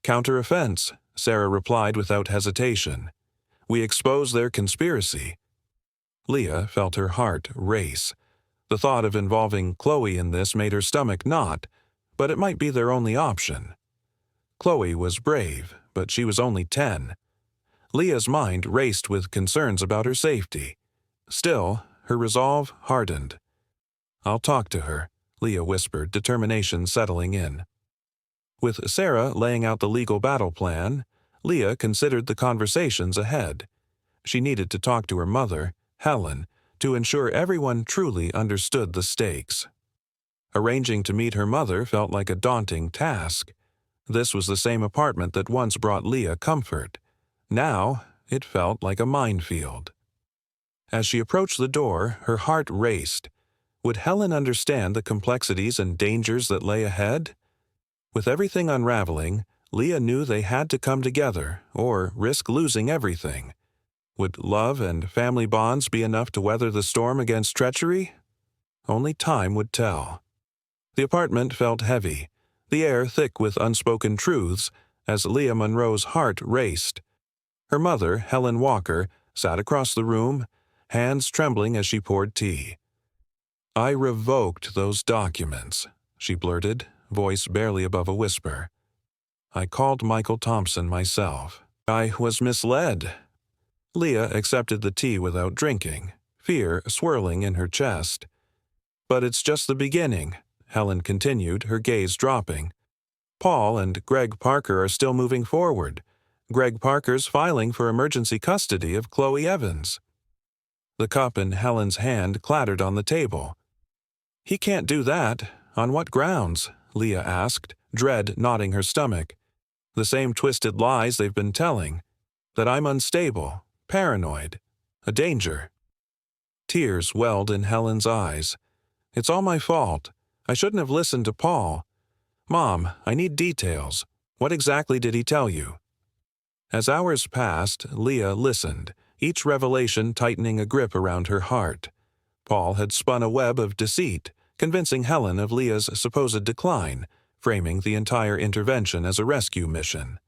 Counter-offense, Sarah replied without hesitation. We expose their conspiracy. Leah felt her heart race. The thought of involving Chloe in this made her stomach knot, but it might be their only option. Chloe was brave, but she was only 10. Leah's mind raced with concerns about her safety. Still, her resolve hardened. I'll talk to her, Leah whispered, determination settling in. With Sarah laying out the legal battle plan, Leah considered the conversations ahead. She needed to talk to her mother, Helen, to ensure everyone truly understood the stakes. Arranging to meet her mother felt like a daunting task. This was the same apartment that once brought Leah comfort. Now, it felt like a minefield. As she approached the door, her heart raced. Would Helen understand the complexities and dangers that lay ahead? With everything unraveling, Leah knew they had to come together, or risk losing everything. Would love and family bonds be enough to weather the storm against treachery? Only time would tell. The apartment felt heavy, the air thick with unspoken truths, as Leila Monroe's heart raced. Her mother, Helen Walker, sat across the room, hands trembling as she poured tea. I revoked those documents, she blurted, voice barely above a whisper. I called Michael Thompson myself. I was misled. Leah accepted the tea without drinking, fear swirling in her chest. But it's just the beginning, Helen continued, her gaze dropping. Paul and Greg Parker are still moving forward. Greg Parker's filing for emergency custody of Chloe Evans. The cup in Helen's hand clattered on the table. He can't do that. On what grounds? Leah asked, dread knotting her stomach. The same twisted lies they've been telling. That I'm unstable, paranoid, a danger. Tears welled in Helen's eyes. It's all my fault. I shouldn't have listened to Paul. Mom, I need details. What exactly did he tell you? As hours passed, Leah listened, each revelation tightening a grip around her heart. Paul had spun a web of deceit, convincing Helen of Leah's supposed decline, framing the entire intervention as a rescue mission.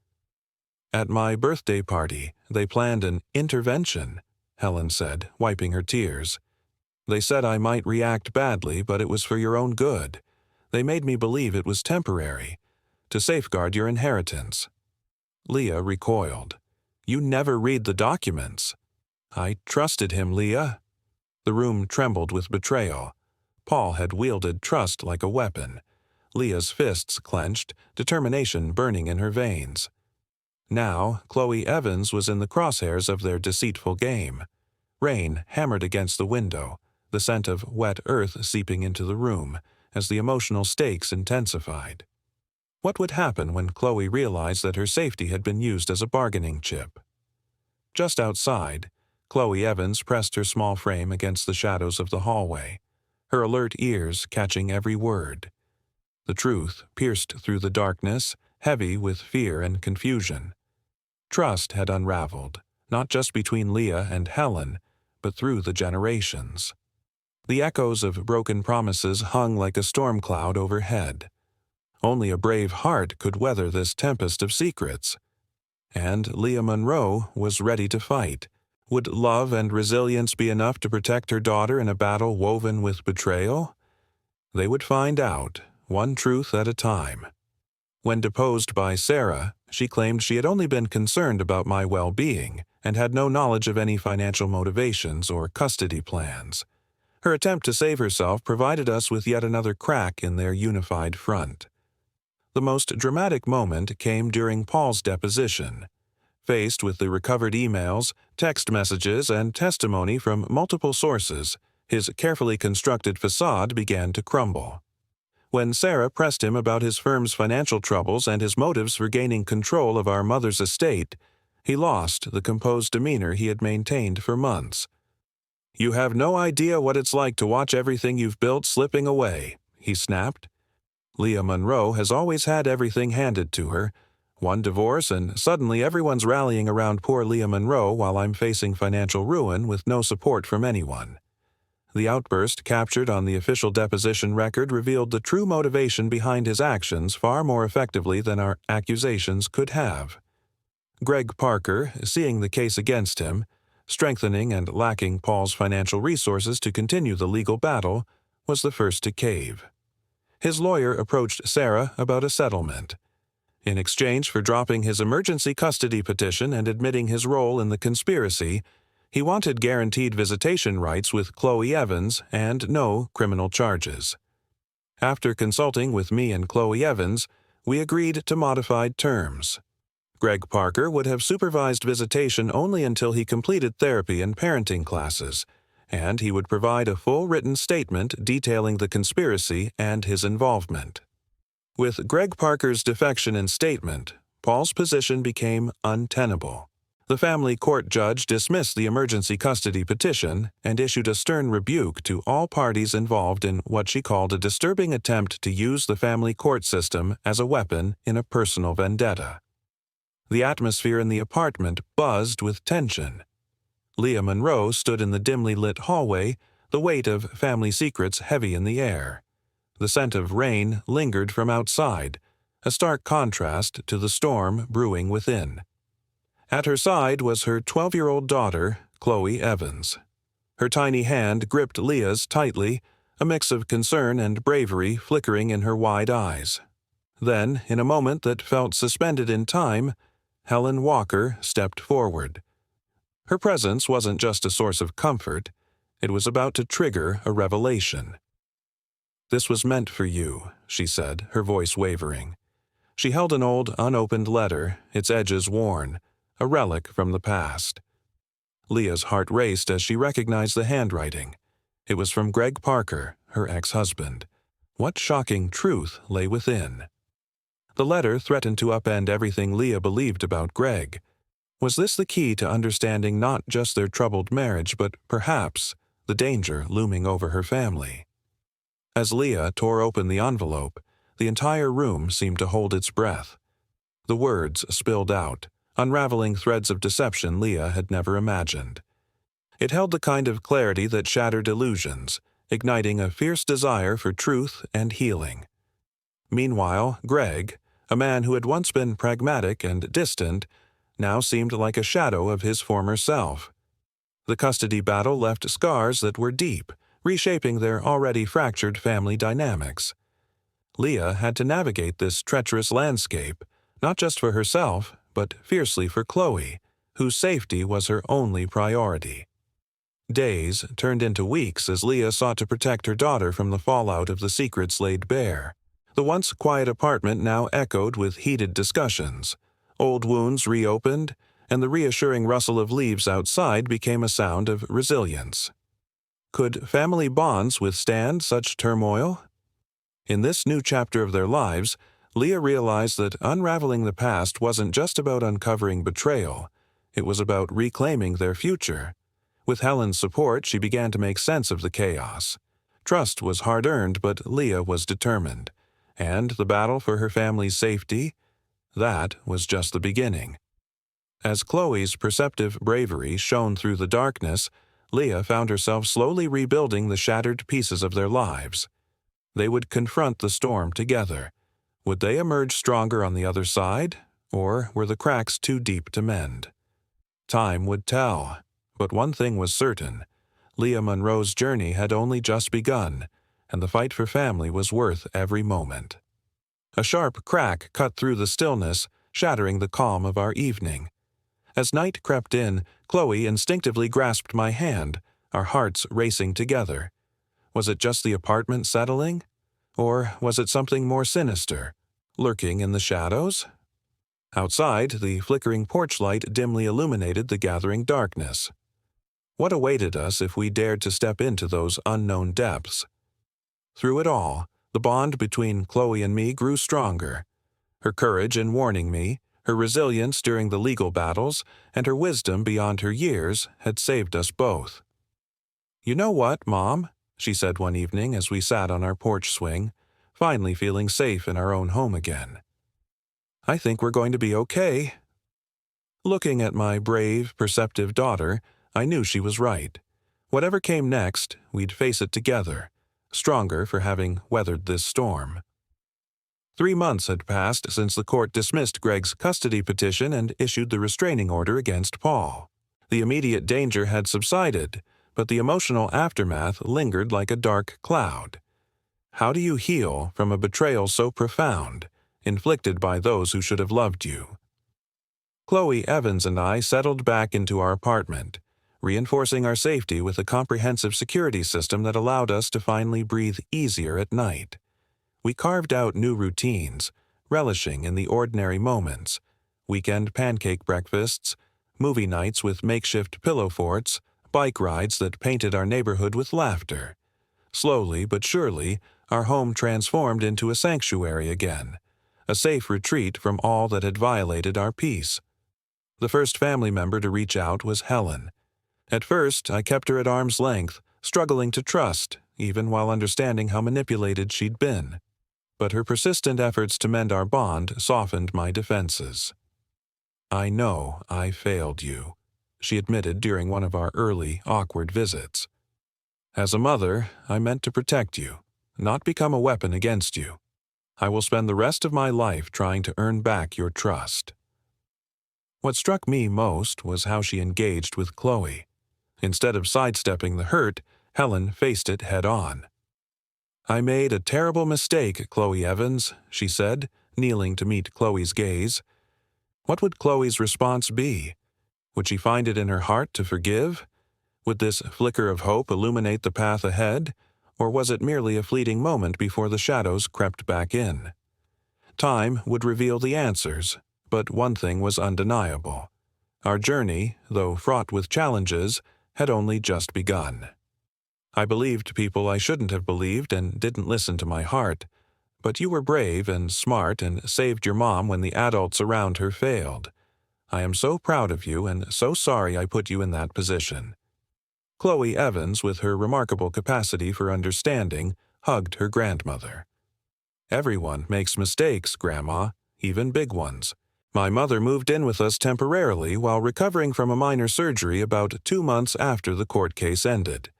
At my birthday party, they planned an intervention, Helen said, wiping her tears. They said I might react badly, but it was for your own good. They made me believe it was temporary, to safeguard your inheritance. Leah recoiled. You never read the documents. I trusted him, Leah. The room trembled with betrayal. Paul had wielded trust like a weapon. Leah's fists clenched, determination burning in her veins. Now, Chloe Evans was in the crosshairs of their deceitful game. Rain hammered against the window, the scent of wet earth seeping into the room, as the emotional stakes intensified. What would happen when Chloe realized that her safety had been used as a bargaining chip? Just outside, Chloe Evans pressed her small frame against the shadows of the hallway, her alert ears catching every word. The truth pierced through the darkness, heavy with fear and confusion. Trust had unraveled, not just between Leah and Helen, but through the generations. The echoes of broken promises hung like a storm cloud overhead. Only a brave heart could weather this tempest of secrets. And Leila Monroe was ready to fight. Would love and resilience be enough to protect her daughter in a battle woven with betrayal? They would find out, one truth at a time. When deposed by Sarah, she claimed she had only been concerned about my well-being and had no knowledge of any financial motivations or custody plans. Her attempt to save herself provided us with yet another crack in their unified front. The most dramatic moment came during Paul's deposition. Faced with the recovered emails, text messages, and testimony from multiple sources, his carefully constructed facade began to crumble. When Sarah pressed him about his firm's financial troubles and his motives for gaining control of our mother's estate, he lost the composed demeanor he had maintained for months. You have no idea what it's like to watch everything you've built slipping away, he snapped. Leila Monroe has always had everything handed to her. One divorce and suddenly everyone's rallying around poor Leila Monroe while I'm facing financial ruin with no support from anyone. The outburst captured on the official deposition record revealed the true motivation behind his actions far more effectively than our accusations could have. Greg Parker, seeing the case against him, strengthening and lacking Paul's financial resources to continue the legal battle, was the first to cave. His lawyer approached Sarah about a settlement. In exchange for dropping his emergency custody petition and admitting his role in the conspiracy, he wanted guaranteed visitation rights with Chloe Evans and no criminal charges. After consulting with me and Chloe Evans, we agreed to modified terms. Greg Parker would have supervised visitation only until he completed therapy and parenting classes, and he would provide a full written statement detailing the conspiracy and his involvement. With Greg Parker's defection and statement, Paul's position became untenable. The family court judge dismissed the emergency custody petition and issued a stern rebuke to all parties involved in what she called a disturbing attempt to use the family court system as a weapon in a personal vendetta. The atmosphere in the apartment buzzed with tension. Leila Monroe stood in the dimly lit hallway, the weight of family secrets heavy in the air. The scent of rain lingered from outside, a stark contrast to the storm brewing within. At her side was her 12-year-old daughter, Chloe Evans. Her tiny hand gripped Leah's tightly, a mix of concern and bravery flickering in her wide eyes. Then, in a moment that felt suspended in time, Helen Walker stepped forward. Her presence wasn't just a source of comfort, it was about to trigger a revelation. "This was meant for you," she said, her voice wavering. She held an old, unopened letter, its edges worn, a relic from the past. Leah's heart raced as she recognized the handwriting. It was from Greg Parker, her ex-husband. What shocking truth lay within? The letter threatened to upend everything Leah believed about Greg. Was this the key to understanding not just their troubled marriage, but perhaps the danger looming over her family? As Leah tore open the envelope, the entire room seemed to hold its breath. The words spilled out, unraveling threads of deception Leah had never imagined. It held the kind of clarity that shattered illusions, igniting a fierce desire for truth and healing. Meanwhile, Greg, a man who had once been pragmatic and distant, now seemed like a shadow of his former self. The custody battle left scars that were deep, reshaping their already fractured family dynamics. Leah had to navigate this treacherous landscape, not just for herself, but fiercely for Chloe, whose safety was her only priority. Days turned into weeks as Leah sought to protect her daughter from the fallout of the secrets laid bare. The once quiet apartment now echoed with heated discussions. Old wounds reopened, and the reassuring rustle of leaves outside became a sound of resilience. Could family bonds withstand such turmoil? In this new chapter of their lives, Leah realized that unraveling the past wasn't just about uncovering betrayal. It was about reclaiming their future. With Helen's support, she began to make sense of the chaos. Trust was hard-earned, but Leah was determined. And the battle for her family's safety? That was just the beginning. As Chloe's perceptive bravery shone through the darkness, Leah found herself slowly rebuilding the shattered pieces of their lives. They would confront the storm together. Would they emerge stronger on the other side, or were the cracks too deep to mend? Time would tell, but one thing was certain. Leila Monroe's journey had only just begun, and the fight for family was worth every moment. A sharp crack cut through the stillness, shattering the calm of our evening. As night crept in, Chloe instinctively grasped my hand, our hearts racing together. Was it just the apartment settling? Or was it something more sinister, lurking in the shadows? Outside, the flickering porch light dimly illuminated the gathering darkness. What awaited us if we dared to step into those unknown depths? Through it all, the bond between Chloe and me grew stronger. Her courage in warning me, her resilience during the legal battles, and her wisdom beyond her years had saved us both. "You know what, Mom?" she said one evening as we sat on our porch swing, finally feeling safe in our own home again. "I think we're going to be okay." Looking at my brave, perceptive daughter, I knew she was right. Whatever came next, we'd face it together, stronger for having weathered this storm. 3 months had passed since the court dismissed Greg's custody petition and issued the restraining order against Paul. The immediate danger had subsided, but the emotional aftermath lingered like a dark cloud. How do you heal from a betrayal so profound, inflicted by those who should have loved you? Chloe Evans and I settled back into our apartment, reinforcing our safety with a comprehensive security system that allowed us to finally breathe easier at night. We carved out new routines, relishing in the ordinary moments: weekend pancake breakfasts, movie nights with makeshift pillow forts, bike rides that painted our neighborhood with laughter. Slowly but surely, our home transformed into a sanctuary again, a safe retreat from all that had violated our peace. The first family member to reach out was Helen. At first, I kept her at arm's length, struggling to trust, even while understanding how manipulated she'd been. But her persistent efforts to mend our bond softened my defenses. "I know I failed you," she admitted during one of our early, awkward visits. "As a mother, I meant to protect you, not become a weapon against you. I will spend the rest of my life trying to earn back your trust." What struck me most was how she engaged with Chloe. Instead of sidestepping the hurt, Helen faced it head-on. "I made a terrible mistake, Chloe Evans," she said, kneeling to meet Chloe's gaze. What would Chloe's response be? Would she find it in her heart to forgive? Would this flicker of hope illuminate the path ahead? Or was it merely a fleeting moment before the shadows crept back in? Time would reveal the answers, but one thing was undeniable. Our journey, though fraught with challenges, had only just begun. I believed people I shouldn't have believed and didn't listen to my heart, but you were brave and smart and saved your mom when the adults around her failed. I am so proud of you and so sorry I put you in that position." Chloe Evans, with her remarkable capacity for understanding, hugged her grandmother. "Everyone makes mistakes, Grandma, even big ones. My mother moved in with us temporarily while recovering from a minor surgery about 2 months after the court case ended.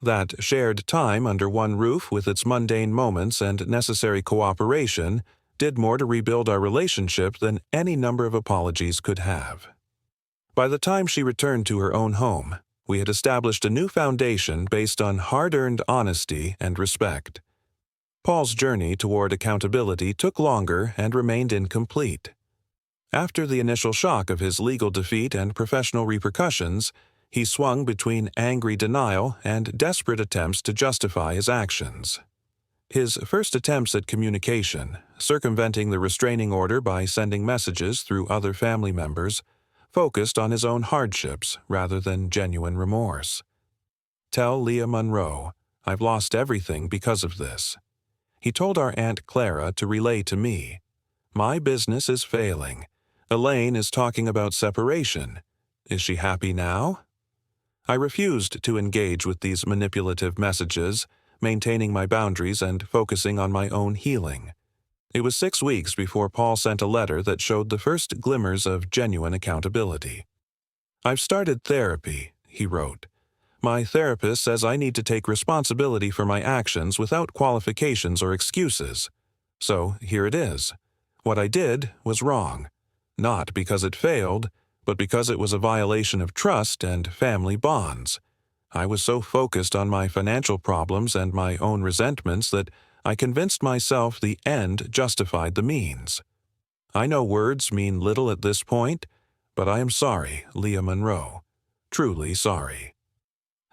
That shared time under one roof with its mundane moments and necessary cooperation did more to rebuild our relationship than any number of apologies could have. By the time she returned to her own home, we had established a new foundation based on hard-earned honesty and respect. Paul's journey toward accountability took longer and remained incomplete. After the initial shock of his legal defeat and professional repercussions, he swung between angry denial and desperate attempts to justify his actions. His first attempts at communication, circumventing the restraining order by sending messages through other family members, focused on his own hardships rather than genuine remorse. "Tell Leila Monroe, I've lost everything because of this." He told our Aunt Clara to relay to me, "My business is failing. Elaine is talking about separation. Is she happy now?" I refused to engage with these manipulative messages, maintaining my boundaries and focusing on my own healing. It was 6 weeks before Paul sent a letter that showed the first glimmers of genuine accountability. "I've started therapy," he wrote. "My therapist says I need to take responsibility for my actions without qualifications or excuses. So here it is. What I did was wrong, not because it failed, but because it was a violation of trust and family bonds. I was so focused on my financial problems and my own resentments that I convinced myself the end justified the means. I know words mean little at this point, but I am sorry, Leila Monroe. Truly sorry."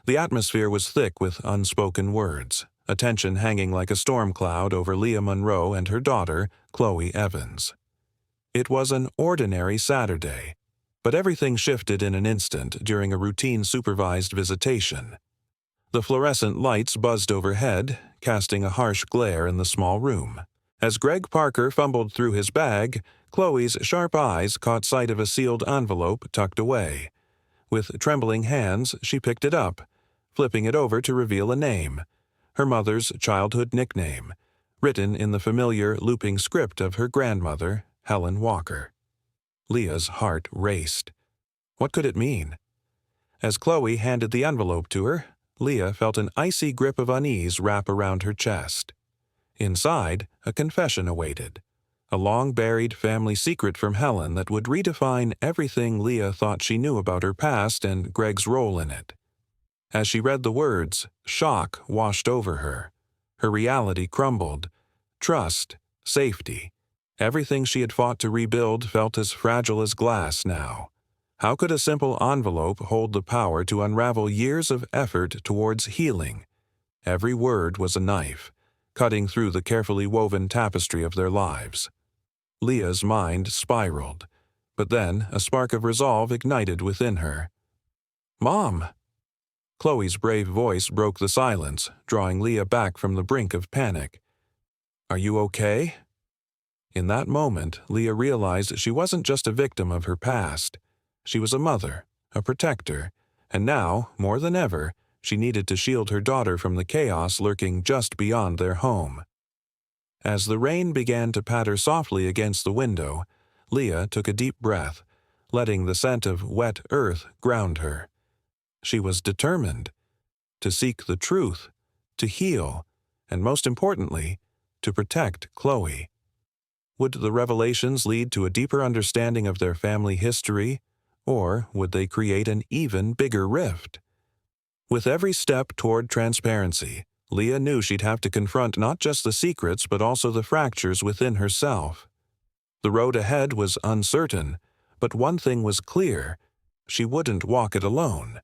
The atmosphere was thick with unspoken words, a tension hanging like a storm cloud over Leila Monroe and her daughter, Chloe Evans. It was an ordinary Saturday, but everything shifted in an instant during a routine supervised visitation. The fluorescent lights buzzed overhead, casting a harsh glare in the small room. As Greg Parker fumbled through his bag, Chloe's sharp eyes caught sight of a sealed envelope tucked away. With trembling hands, she picked it up, flipping it over to reveal a name, her mother's childhood nickname, written in the familiar looping script of her grandmother, Helen Walker. Leah's heart raced. What could it mean? As Chloe handed the envelope to her, Leah felt an icy grip of unease wrap around her chest. Inside, a confession awaited. A long-buried family secret from Helen that would redefine everything Leah thought she knew about her past and Greg's role in it. As she read the words, shock washed over her. Her reality crumbled. Trust, safety, everything she had fought to rebuild felt as fragile as glass now. How could a simple envelope hold the power to unravel years of effort towards healing? Every word was a knife, cutting through the carefully woven tapestry of their lives. Leah's mind spiraled, but then a spark of resolve ignited within her. "Mom!" Chloe's brave voice broke the silence, drawing Leah back from the brink of panic. "Are you okay?" In that moment, Leah realized she wasn't just a victim of her past. She was a mother, a protector, and now, more than ever, she needed to shield her daughter from the chaos lurking just beyond their home. As the rain began to patter softly against the window, Leah took a deep breath, letting the scent of wet earth ground her. She was determined to seek the truth, to heal, and most importantly, to protect Chloe. Would the revelations lead to a deeper understanding of their family history, or would they create an even bigger rift? With every step toward transparency, Leah knew she'd have to confront not just the secrets but also the fractures within herself. The road ahead was uncertain, but one thing was clear: she wouldn't walk it alone.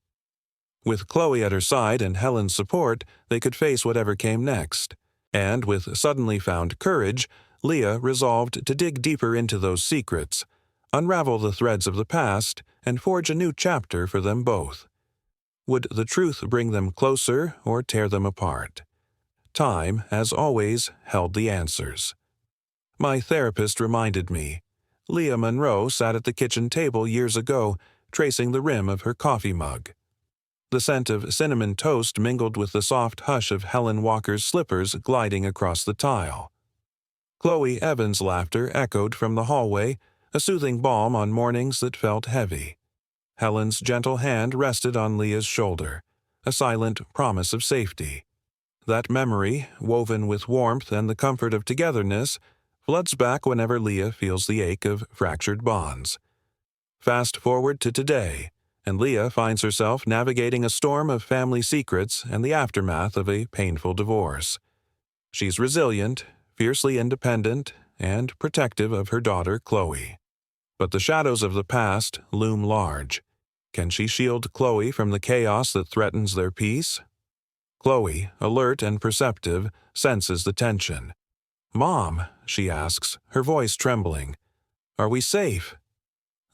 With Chloe at her side and Helen's support, they could face whatever came next. And with suddenly found courage, Leah resolved to dig deeper into those secrets, unravel the threads of the past, and forge a new chapter for them both. Would the truth bring them closer or tear them apart? Time, as always, held the answers. My therapist reminded me. Leila Monroe sat at the kitchen table years ago, tracing the rim of her coffee mug. The scent of cinnamon toast mingled with the soft hush of Helen Walker's slippers gliding across the tile. Chloe Evans' laughter echoed from the hallway, a soothing balm on mornings that felt heavy. Helen's gentle hand rested on Leah's shoulder, a silent promise of safety. That memory, woven with warmth and the comfort of togetherness, floods back whenever Leah feels the ache of fractured bonds. Fast forward to today, and Leah finds herself navigating a storm of family secrets and the aftermath of a painful divorce. She's resilient, fiercely independent, and protective of her daughter, Chloe. But the shadows of the past loom large. Can she shield Chloe from the chaos that threatens their peace? Chloe, alert and perceptive, senses the tension. "Mom," she asks, her voice trembling, "are we safe?"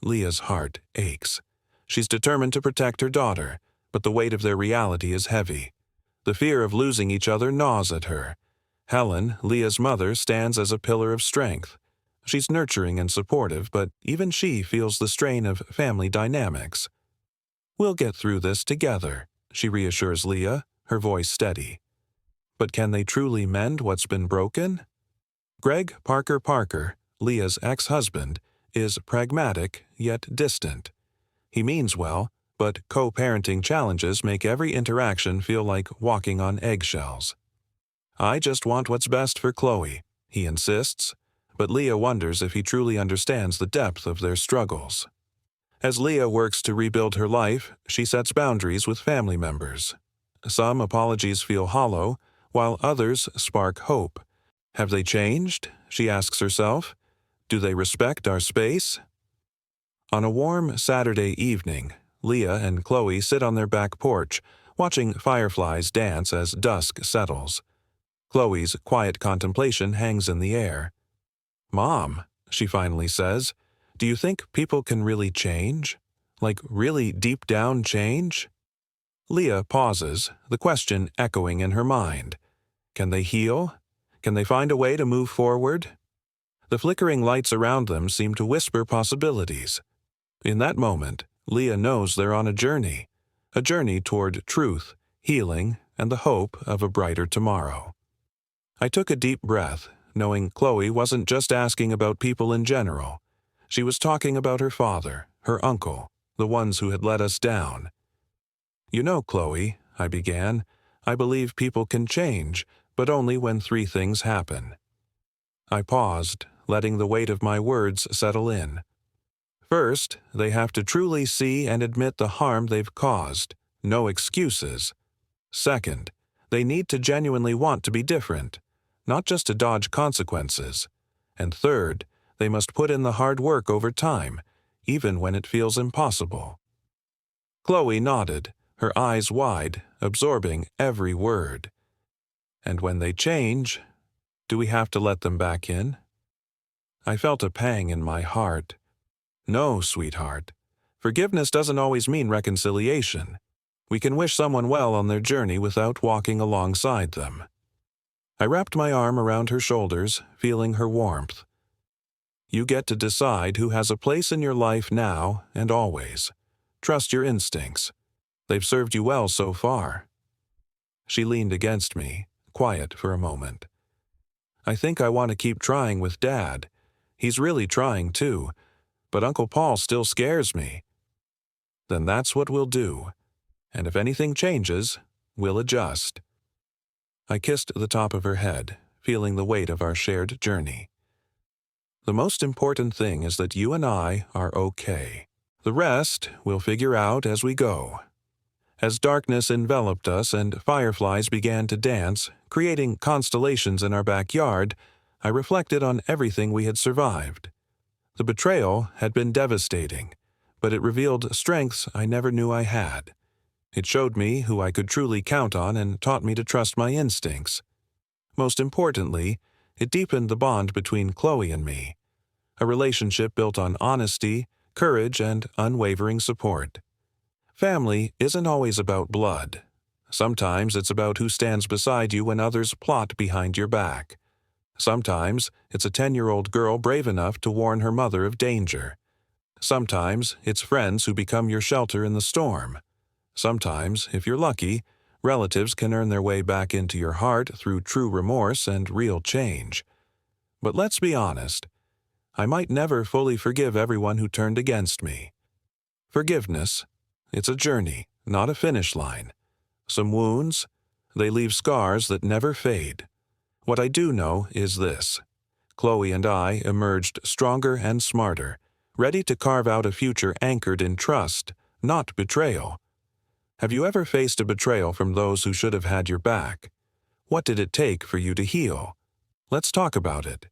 Leah's heart aches. She's determined to protect her daughter, but the weight of their reality is heavy. The fear of losing each other gnaws at her. Helen, Leah's mother, stands as a pillar of strength. She's nurturing and supportive, but even she feels the strain of family dynamics. "We'll get through this together," she reassures Leah, her voice steady. But can they truly mend what's been broken? Greg Parker, Leah's ex-husband, is pragmatic yet distant. He means well, but co-parenting challenges make every interaction feel like walking on eggshells. "I just want what's best for Chloe," he insists, but Leah wonders if he truly understands the depth of their struggles. As Leah works to rebuild her life, she sets boundaries with family members. Some apologies feel hollow, while others spark hope. Have they changed? She asks herself. Do they respect our space? On a warm Saturday evening, Leah and Chloe sit on their back porch, watching fireflies dance as dusk settles. Chloe's quiet contemplation hangs in the air. "Mom," she finally says, "do you think people can really change? Like really deep down change?" Leah pauses, the question echoing in her mind. Can they heal? Can they find a way to move forward? The flickering lights around them seem to whisper possibilities. In that moment, Leah knows they're on a journey toward truth, healing, and the hope of a brighter tomorrow. I took a deep breath, knowing Chloe wasn't just asking about people in general. She was talking about her father, her uncle, the ones who had let us down. You know, Chloe, I began, I believe people can change, but only when three things happen. I paused, letting the weight of my words settle in. First, they have to truly see and admit the harm they've caused. No excuses. Second, they need to genuinely want to be different, not just to dodge consequences. And third, they must put in the hard work over time, even when it feels impossible. Chloe nodded, her eyes wide, absorbing every word. And when they change, do we have to let them back in? I felt a pang in my heart. No, sweetheart. Forgiveness doesn't always mean reconciliation. We can wish someone well on their journey without walking alongside them. I wrapped my arm around her shoulders, feeling her warmth. You get to decide who has a place in your life now and always. Trust your instincts. They've served you well so far. She leaned against me, quiet for a moment. I think I want to keep trying with Dad. He's really trying too, but Uncle Paul still scares me. Then that's what we'll do. And if anything changes, we'll adjust. I kissed the top of her head, feeling the weight of our shared journey. The most important thing is that you and I are okay. The rest we'll figure out as we go. As darkness enveloped us and fireflies began to dance, creating constellations in our backyard, I reflected on everything we had survived. The betrayal had been devastating, but it revealed strengths I never knew I had. It showed me who I could truly count on and taught me to trust my instincts. Most importantly, it deepened the bond between Chloe and me, a relationship built on honesty, courage, and unwavering support. Family isn't always about blood. Sometimes it's about who stands beside you when others plot behind your back. Sometimes it's a 10-year-old girl brave enough to warn her mother of danger. Sometimes it's friends who become your shelter in the storm. Sometimes, if you're lucky, relatives can earn their way back into your heart through true remorse and real change. But let's be honest, I might never fully forgive everyone who turned against me. Forgiveness, it's a journey, not a finish line. Some wounds, they leave scars that never fade. What I do know is this. Chloe and I emerged stronger and smarter, ready to carve out a future anchored in trust, not betrayal. Have you ever faced a betrayal from those who should have had your back? What did it take for you to heal? Let's talk about it.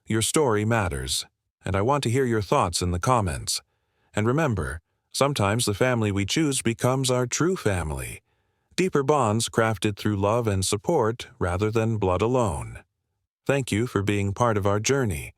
Your story matters, and I want to hear your thoughts in the comments. And remember, sometimes the family we choose becomes our true family. Deeper bonds crafted through love and support rather than blood alone. Thank you for being part of our journey.